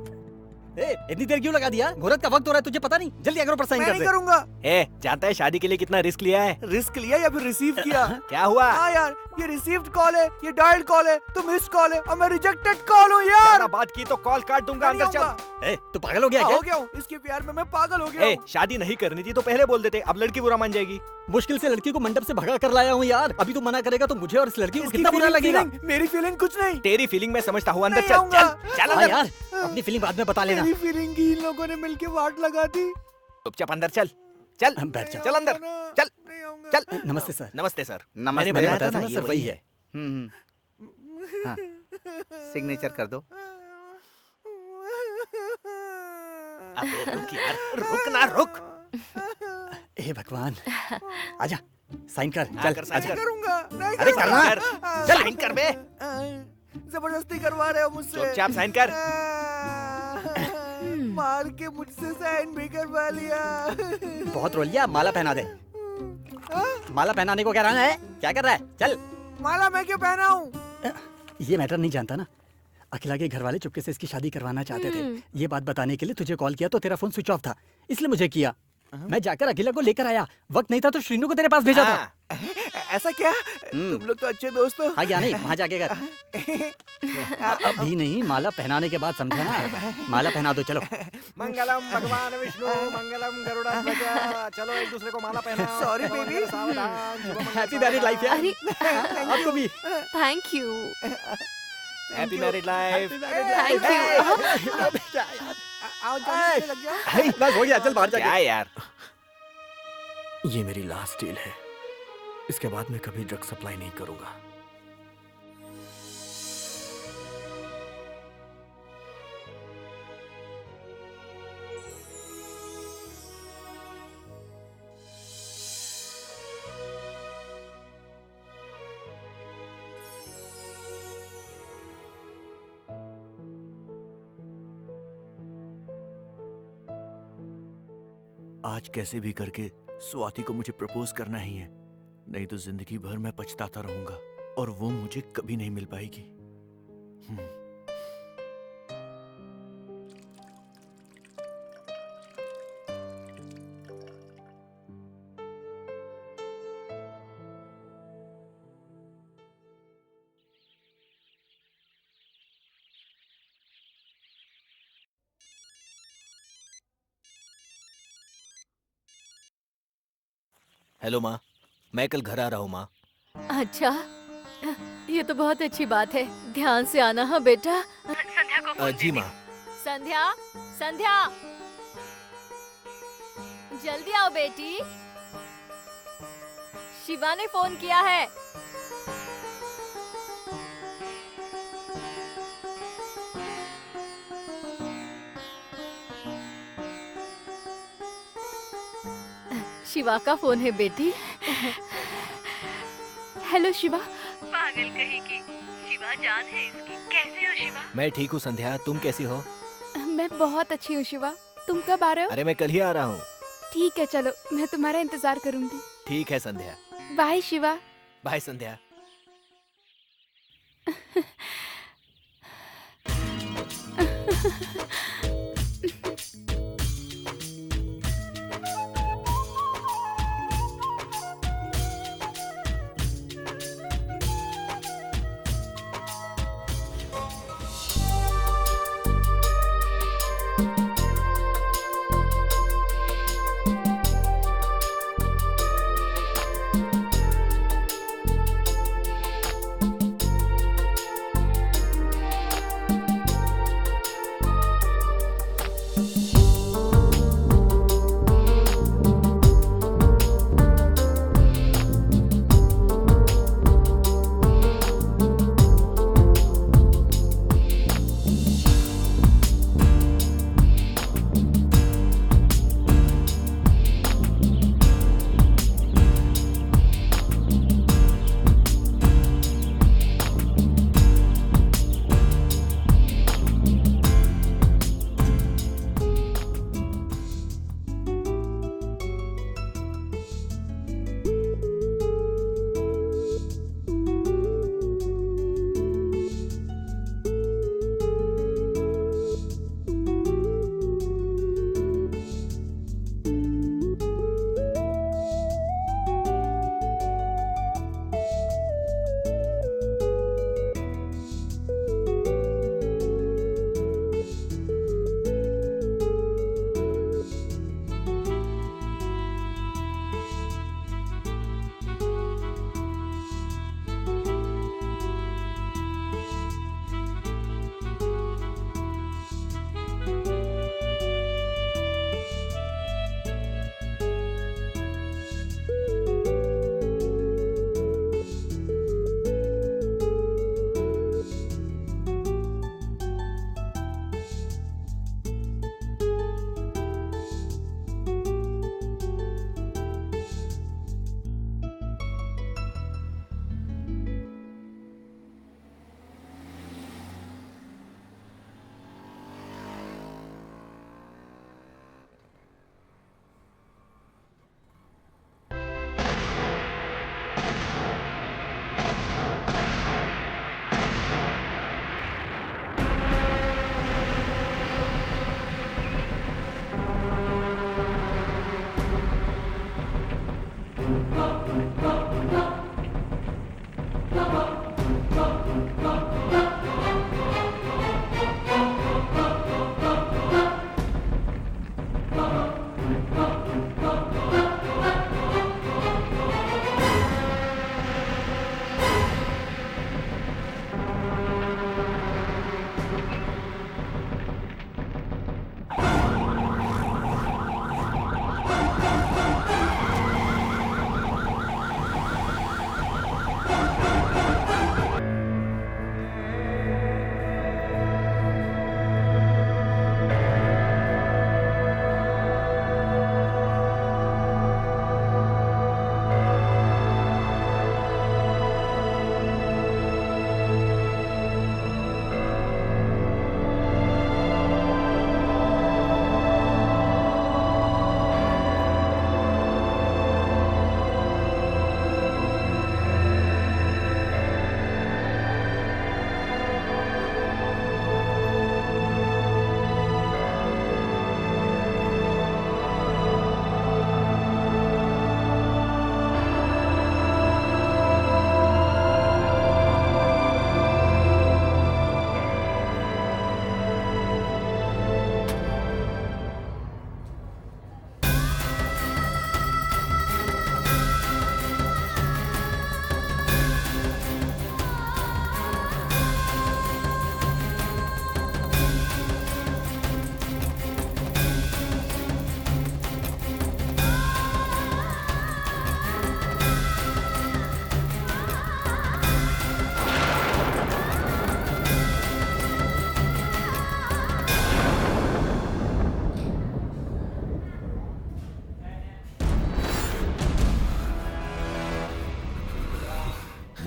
इतनी देर क्यों लगा दिया? मुहूर्त का वक्त हो रहा है, तुझे पता नहीं? जल्दी अगर ऊपर साइन कर दे। करूंगा। जानता है शादी के लिए कितना रिस्क लिया है? रिस्क लिया या फिर रिसीव किया? क्या हुआ? हाँ यार, ये रिसीव्ड कॉल है, ये डायल्ड कॉल है, तो मिस कॉल है और मैं रिजेक्टेड कॉल हूँ यार। ज्यादा बात की तो कॉल काट दूंगा। अंदर चल। तू पागल हो गया क्या? हो गया हूँ, इसके प्यार में मैं पागल हो गया हूँ। शादी नहीं करनी थी तो पहले बोल देते, अब लड़की बुरा मान जाएगी। मुश्किल से लड़की को मंडप से भगा कर लाया हूँ यार। अभी तू मना करेगा तो मुझे और इस लड़की को कितना बुरा लगेगा। मेरी फीलिंग कुछ नहीं। तेरी फीलिंग मैं समझता हूँ। अंदर नहीं चल। आऊंगा। चल हाँ अंदर। यार, अपनी फीलिंग बाद में बता लेना। मेरी फीलिंग की इन लोगों ने मिलके वाट लगा दी। चुपचाप अंदर चल। चल बैठ जा। चल अंदर। चल चल। नमस्ते सर। नमस्ते सर। मैंने बताया था ना, सर वही है। हाँ, सिग्नेचर कर दो। अबे रुक यार, रुक ना रुक। हे भगवान, आजा साइन कर। हाँ, चल साइन आजा। करूंगा। नहीं अरे करूंगा। करना। चल साइन कर बे। जबरदस्ती करवा रहे हो मुझसे। चुपचाप साइन कर। मार के मुझसे साइन भी करवा लिया। बहुत रो लिया, माला पहना दे। माला पहनाने को कह रहा है, क्या कर रहा है? चल। माला मैं क्यों पहना हूँ? ये मैटर नहीं जानता ना। अखिला के घर वाले चुपके से इसकी शादी करवाना चाहते थे। ये बात बताने के लिए तुझे कॉल किया तो तेरा फोन स्विच ऑफ था, इसलिए मुझे किया। मैं जाकर अखिला को लेकर आया, वक्त नहीं था तो श्रीनू को तेरे पास भेजा था। ऐसा क्या? तुम लोग तो अच्छे दोस्त हो। हाँ क्या नहीं, वहाँ जाके कर। अभी नहीं, माला पहनाने के बाद, समझा ना? माला पहना दो, चलो। मंगलम भगवान विष्णु, मंगलम गरुड़ध्वज। चलो एक दूसरे को माला पहनाओ। Sorry baby. Happy married life यार। आपको भी। Thank you. Happy married life. Thank you. आओ जाने लग जाओ। बस हो गया, चल बाहर जाके। क्या यार? ये मेरी लास्ट डील है, इसके बाद मैं कभी ड्रग सप्लाई नहीं करूंगा। आज कैसे भी करके स्वाति को मुझे प्रपोज करना ही है, नहीं तो जिंदगी भर मैं पछताता रहूंगा और वो मुझे कभी नहीं मिल पाएगी। हेलो माँ, मैं कल घर आ रहा हूँ माँ। अच्छा, ये तो बहुत अच्छी बात है। ध्यान से आना हाँ बेटा। संध्या को जी माँ। संध्या, संध्या, जल्दी आओ बेटी। शिवा ने फोन किया है। शिवा का फोन है बेटी। हेलो शिवा। पागल कहीं की, शिवा जान है इसकी। कैसे हो शिवा? मैं ठीक हूँ संध्या, तुम कैसी हो? मैं बहुत अच्छी हूँ शिवा। तुम कब आ रहे हो? अरे मैं कल ही आ रहा हूँ। ठीक है चलो, मैं तुम्हारा इंतजार करूंगी। ठीक है संध्या। बाय शिवा। बाय संध्या।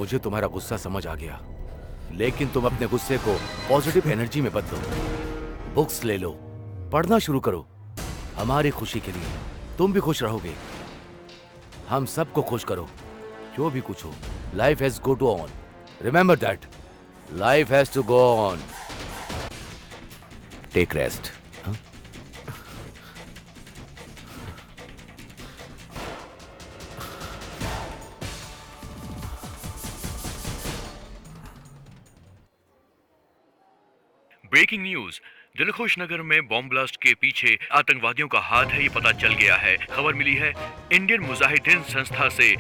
मुझे तुम्हारा गुस्सा समझ आ गया, लेकिन तुम अपने गुस्से को पॉजिटिव एनर्जी में बदलो। बुक्स ले लो, पढ़ना शुरू करो। हमारी खुशी के लिए तुम भी खुश रहोगे। हम सबको खुश करो, जो भी कुछ हो। Life has go to on, remember that. Life has to go on. Take rest. Breaking news, Dilkhush Nagar में बॉम्ब ब्लास्ट के पीछे आतंकवादियों का हाथ है, ये पता चल गया है। खबर मिली है इंडियन मुजाहिदीन संस्था से।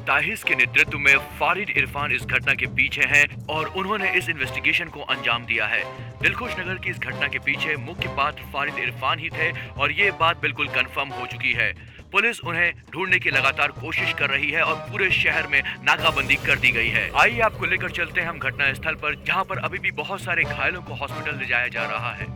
ताहिस के नेतृत्व में फारिद इरफान इस घटना के पीछे हैं और उन्होंने इस इन्वेस्टिगेशन को अंजाम दिया है। दिलखुश नगर की इस घटना के पीछे मुख्य पात्र फारिद इरफान ही थे और ये बात बिल्कुल कंफर्म हो चुकी है। पुलिस उन्हें ढूंढने की लगातार कोशिश कर रही है और पूरे शहर में नाकाबंदी कर दी गई है। आइए आपको लेकर चलते हैं हम घटना स्थल पर, जहां पर अभी भी बहुत सारे घायलों को हॉस्पिटल ले जाया जा रहा है।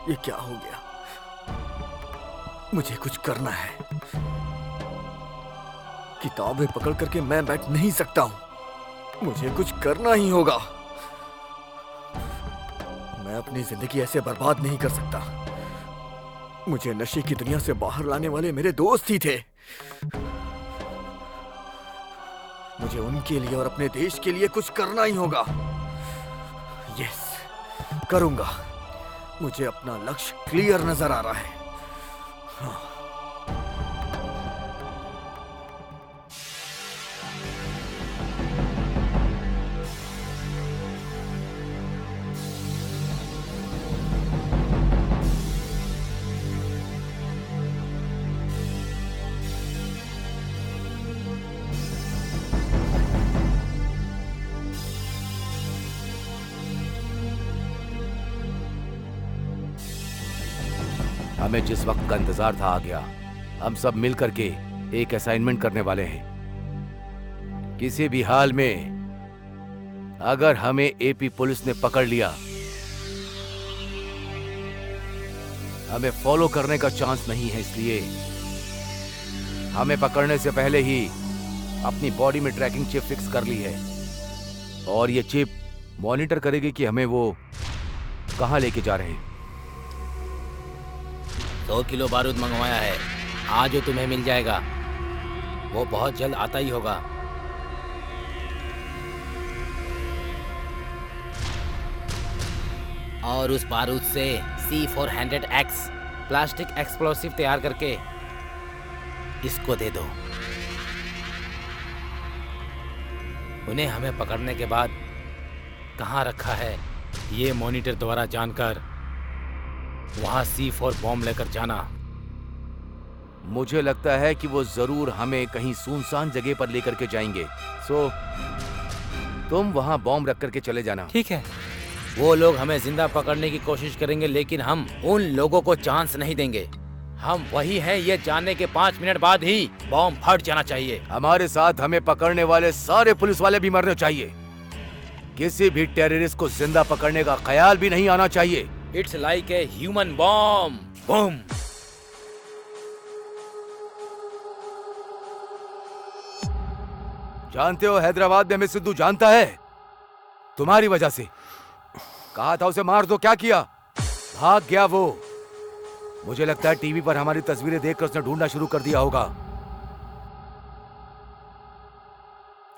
ये क्या हो गया? मुझे कुछ करना है। किताबें पकड़ करके मैं बैठ नहीं सकता हूं। मुझे कुछ करना ही होगा। मैं अपनी जिंदगी ऐसे बर्बाद नहीं कर सकता। मुझे नशे की दुनिया से बाहर लाने वाले मेरे दोस्त ही थे। मुझे उनके लिए और अपने देश के लिए कुछ करना ही होगा। यस, करूंगा। मुझे अपना लक्ष्य क्लियर नजर आ रहा है। हाँ। हमें जिस वक्त का इंतजार था आ गया। हम सब मिल करके एक असाइनमेंट करने वाले हैं। किसी भी हाल में अगर हमें एपी पुलिस ने पकड़ लिया, हमें फॉलो करने का चांस नहीं है। इसलिए हमें पकड़ने से पहले ही अपनी बॉडी में ट्रैकिंग चिप फिक्स कर ली है और ये चिप मॉनिटर करेगी कि हमें वो कहां लेके जा रहे हैं। 100 किलो बारूद मंगवाया है, आज जो तुम्हें मिल जाएगा वो बहुत जल्द आता ही होगा। और उस बारूद से C400X प्लास्टिक एक्सप्लोसिव तैयार करके इसको दे दो। उन्हें हमें पकड़ने के बाद कहाँ रखा है ये मॉनिटर द्वारा जानकर वहां C4 बॉम्ब लेकर जाना। मुझे लगता है कि वो जरूर हमें कहीं सुनसान जगह पर लेकर के जाएंगे। सो तुम वहां बॉम्ब रख करके चले जाना। ठीक है। वो लोग हमें जिंदा पकड़ने की कोशिश करेंगे, लेकिन हम उन लोगों को चांस नहीं देंगे। हम वही हैं ये जानने के 5 मिनट बाद ही बॉम्ब फट जाना चाहिए। हमारे साथ हमें पकड़ने वाले सारे पुलिस वाले भी मरने चाहिए। किसी भी टेररिस्ट को जिंदा पकड़ने का ख्याल भी नहीं आना चाहिए। It's like a human bomb. Boom. जानते हो हैदराबाद में हमें सिद्धू जानता है तुम्हारी वजह से। कहा था उसे मार दो, क्या किया? भाग गया वो। मुझे लगता है टीवी पर हमारी तस्वीरें देखकर उसने ढूंढना शुरू कर दिया होगा।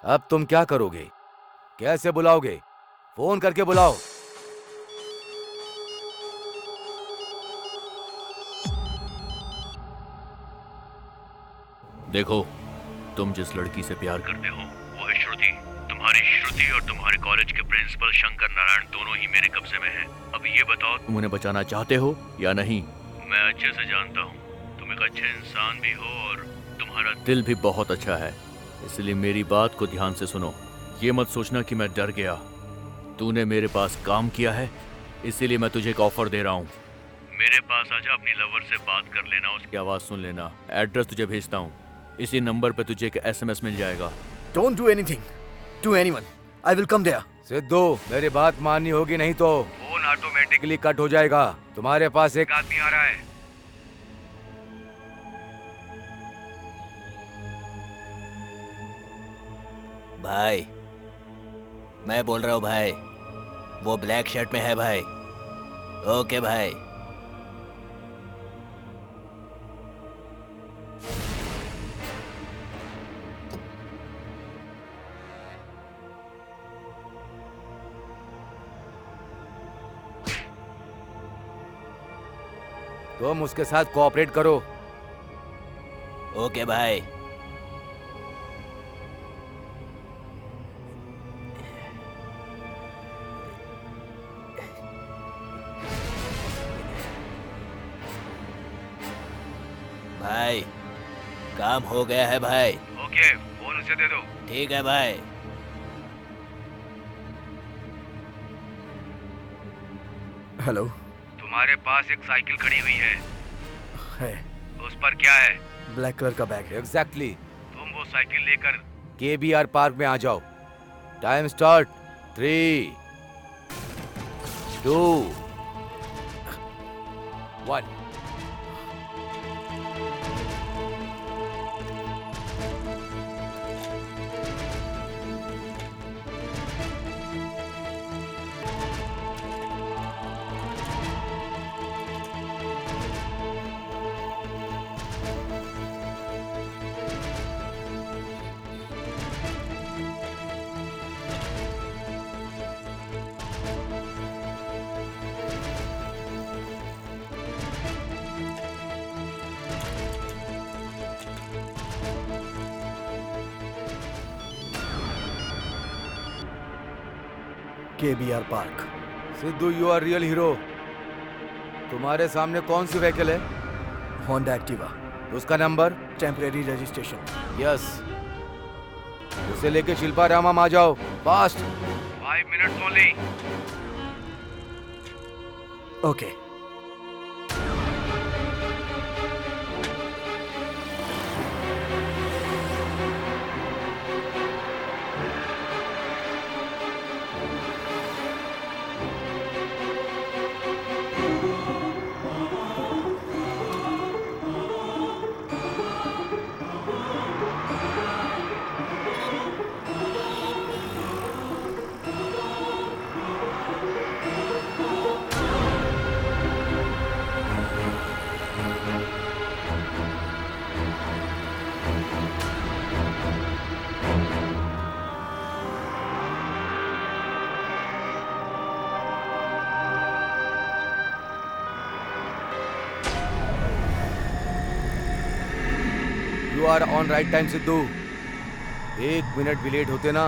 अब तुम क्या करोगे? कैसे बुलाओगे? फोन करके बुलाओ। देखो, तुम जिस लड़की से प्यार करते हो वो है श्रुति। तुम्हारी श्रुति और तुम्हारे कॉलेज के प्रिंसिपल शंकर नारायण दोनों ही मेरे कब्जे में हैं। अब ये बताओ, तुम उन्हें बचाना चाहते हो या नहीं? मैं अच्छे से जानता हूँ तुम एक अच्छे इंसान भी हो और तुम्हारा दिल भी बहुत अच्छा है, इसलिए मेरी बात को ध्यान से सुनो। ये मत सोचना कि मैं डर गया। तूने मेरे पास काम किया है, इसीलिए मैं तुझे एक ऑफर दे रहा हूँ। मेरे पास आजा, अपनी लवर से बात कर लेना, उसकी आवाज सुन लेना। एड्रेस तुझे भेजता हूँ, इसी नंबर पे तुझे एक SMS मिल जाएगा। Don't do anything to anyone. I will come there. Sidhu, मेरी बात माननी होगी, नहीं तो फोन ऑटोमेटिकली कट हो जाएगा। तुम्हारे पास एक आदमी आ रहा है। भाई, मैं बोल रहा हूँ भाई, वो ब्लैक शर्ट में है भाई। ओके भाई। तुम उसके साथ कोऑपरेट करो। ओके भाई। भाई, काम हो गया है भाई। ओके, फोन उसे दे दो। ठीक है भाई। हेलो। तुम्हारे पास एक साइकिल खड़ी हुई है। उस पर क्या है? ब्लैक कलर का बैग है। एग्जैक्टली। तुम वो साइकिल लेकर KBR पार्क में आ जाओ। Time start. 3, 2, 1। KBR park. Sidhu, you are real hero. तुम्हारे सामने कौन सी व्हीकल है? Honda Activa. उसका नंबर? Temporary registration. यस। उसे लेके शिल्पा रामम आ जाओ, fast. 5 minutes only. Okay. You are on right time Sidhu. 1 minute भी लेट होते ना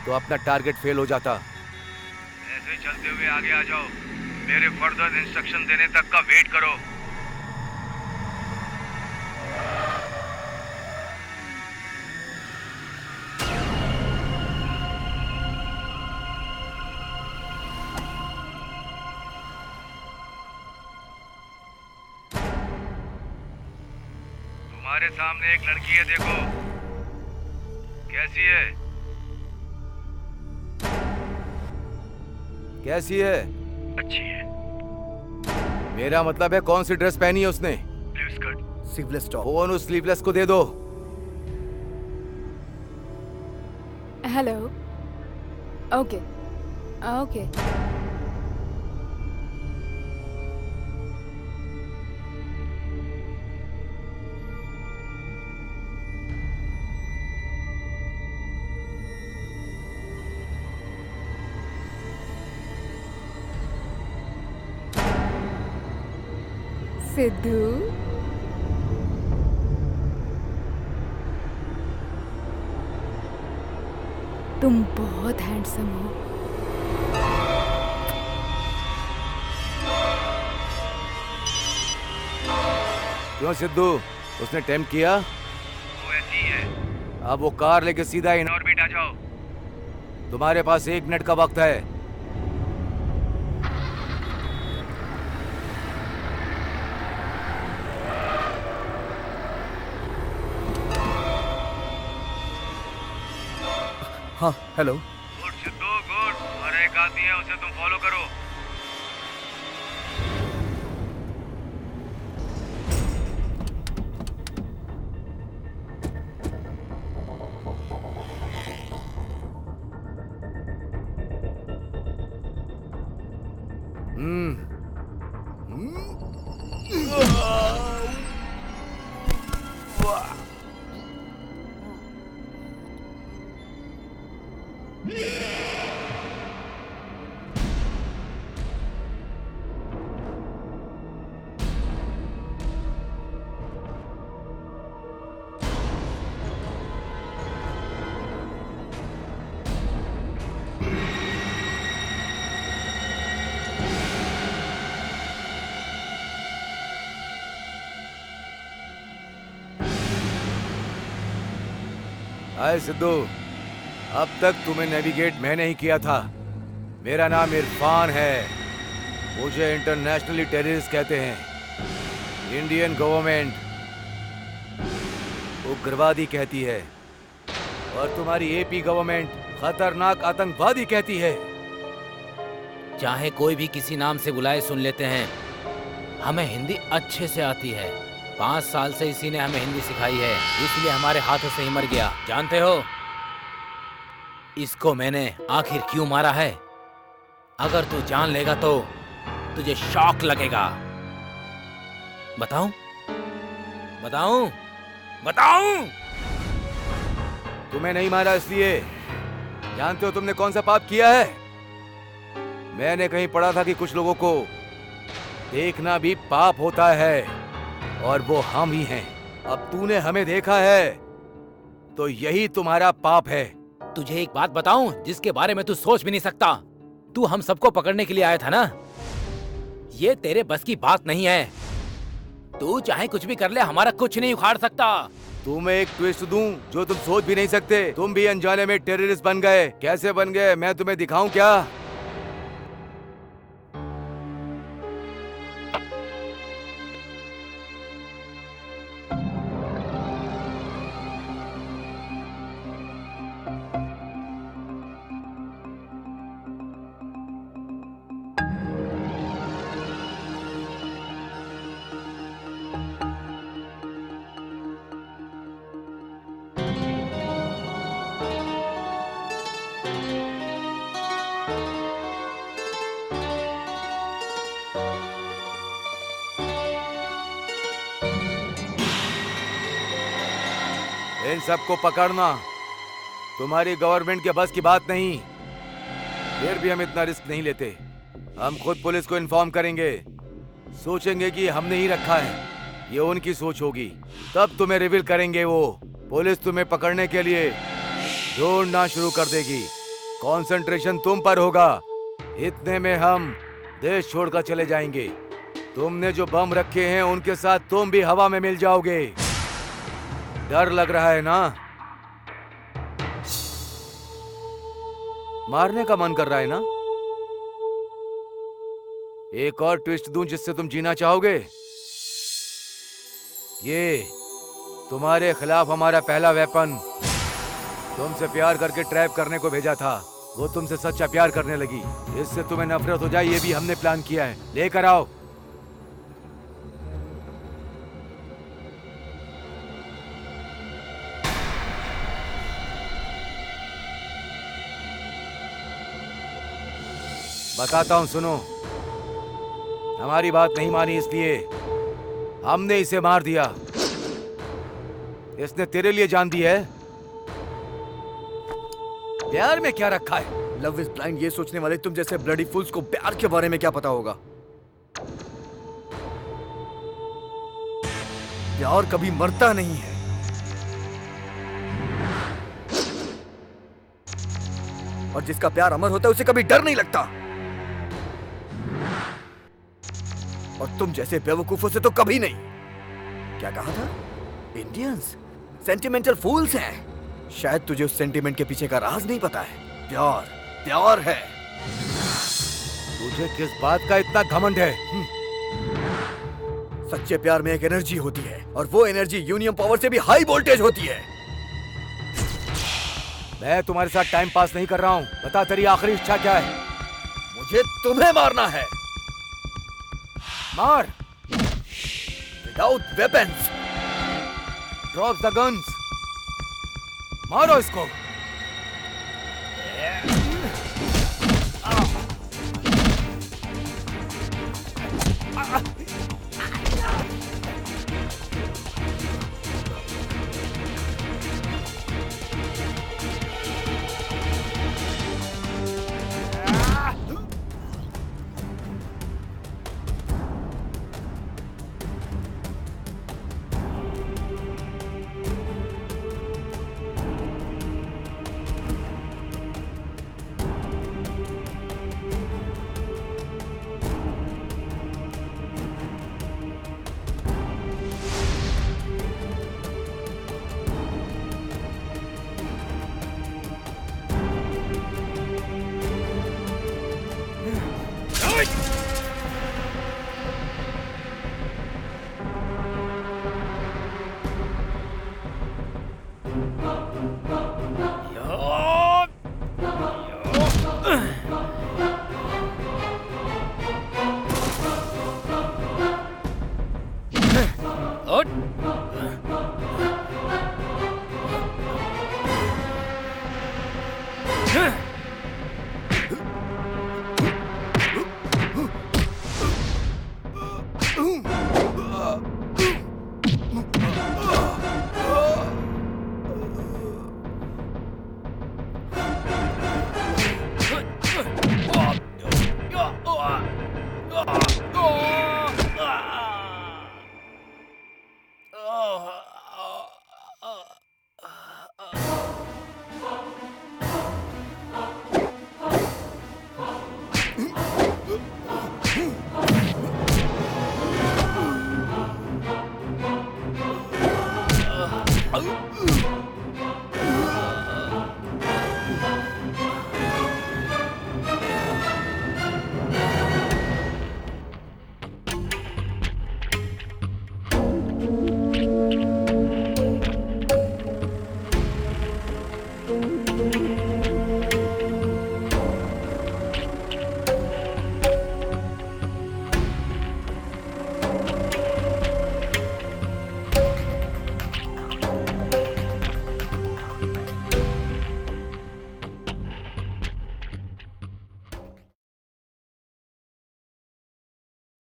तो अपना टारगेट फेल हो जाता। ऐसे चलते हुए आगे आ जाओ। मेरे फर्दर इंस्ट्रक्शन देने तक का वेट करो। तुम्हारे सामने एक लड़की है, देखो कैसी है। कैसी है? अच्छी है। मेरा मतलब है कौन सी ड्रेस पहनी है उसने? Blue skirt, sleeveless top. Phone उस स्लीवलेस को दे दो। हेलो। Okay okay. सिद्धू, तुम बहुत हैंडसम हो। क्यों सिद्धू, उसने टेम्प किया? वो ऐसी है। अब वो कार लेके सीधा इन ऑर्बिट आ जाओ। तुम्हारे पास 1 मिनट का वक्त है। हाँ हेलो। गुड सिद्धू गुड, और एक आदमी है उसे तुम फॉलो करो। हाय सिद्धू, अब तक तुम्हें नेविगेट मैंने ही किया था। मेरा नाम इरफान है। मुझे इंटरनेशनली टेररिस्ट कहते हैं। इंडियन गवर्नमेंट उग्रवादी कहती है और तुम्हारी एपी गवर्नमेंट खतरनाक आतंकवादी कहती है। चाहे कोई भी किसी नाम से बुलाए सुन लेते हैं। हमें हिंदी अच्छे से आती है। 5 साल से इसी ने हमें हिंदी सिखाई है, इसलिए हमारे हाथों से ही मर गया। जानते हो इसको मैंने आखिर क्यों मारा है? अगर तू जान लेगा तो तुझे शॉक लगेगा। बताऊं? बताऊं? बताऊं? तुम्हें नहीं मारा इसलिए। जानते हो तुमने कौन सा पाप किया है? मैंने कहीं पढ़ा था कि कुछ लोगों को देखना भी पाप होता है, और वो हम ही हैं। अब तूने हमें देखा है तो यही तुम्हारा पाप है। तुझे एक बात बताऊं जिसके बारे में तू सोच भी नहीं सकता। तू हम सबको पकड़ने के लिए आया था ना? ये तेरे बस की बात नहीं है। तू चाहे कुछ भी कर ले, हमारा कुछ नहीं उखाड़ सकता। तुम्हें एक ट्विस्ट दूं जो तुम सोच भी नहीं सकते। तुम भी अनजाने में टेररिस्ट बन गए। कैसे बन गए मैं तुम्हें दिखाऊं क्या? इन सबको पकड़ना तुम्हारी गवर्नमेंट के बस की बात नहीं। फिर भी हम इतना रिस्क नहीं लेते। हम खुद पुलिस को इन्फॉर्म करेंगे। सोचेंगे कि हमने ही रखा है, ये उनकी सोच होगी। तब तुम्हें रिवील करेंगे वो। पुलिस तुम्हें पकड़ने के लिए ढूंढना शुरू कर देगी। कंसंट्रेशन तुम पर होगा। इतने में हम देश छोड़कर चले जाएंगे। तुमने जो बम रखे हैं उनके साथ तुम भी हवा में मिल जाओगे। डर लग रहा है ना? मारने का मन कर रहा है ना? एक और ट्विस्ट दूं जिससे तुम जीना चाहोगे? ये तुम्हारे खिलाफ हमारा पहला वेपन। तुमसे प्यार करके ट्रैप करने को भेजा था। वो तुमसे सच्चा प्यार करने लगी। इससे तुम्हें नफरत हो जाए ये भी हमने प्लान किया है। लेकर आओ। बताता हूं सुनो। हमारी बात नहीं मानी इसलिए हमने इसे मार दिया। इसने तेरे लिए जान दी है। प्यार में क्या रखा है? लव इज ब्लाइंड ये सोचने वाले तुम जैसे ब्लडी फूल्स को प्यार के बारे में क्या पता होगा? प्यार कभी मरता नहीं है। और जिसका प्यार अमर होता है उसे कभी डर नहीं लगता। और तुम जैसे बेवकूफों से तो कभी नहीं। क्या कहा था? इंडियंस सेंटिमेंटल फूल्स हैं। शायद तुझे उस सेंटिमेंट के पीछे का राज नहीं पता है। प्यार प्यार है। तुझे किस बात का इतना घमंड है? सच्चे प्यार में एक एनर्जी होती है और वो एनर्जी यूनियन पावर से भी हाई वोल्टेज होती है। मैं तुम्हारे साथ टाइम पास नहीं कर रहा हूँ। बता तेरी आखिरी इच्छा क्या है? मुझे तुम्हें मारना है। मार। Without weapons. Drop the guns. मारो इसको।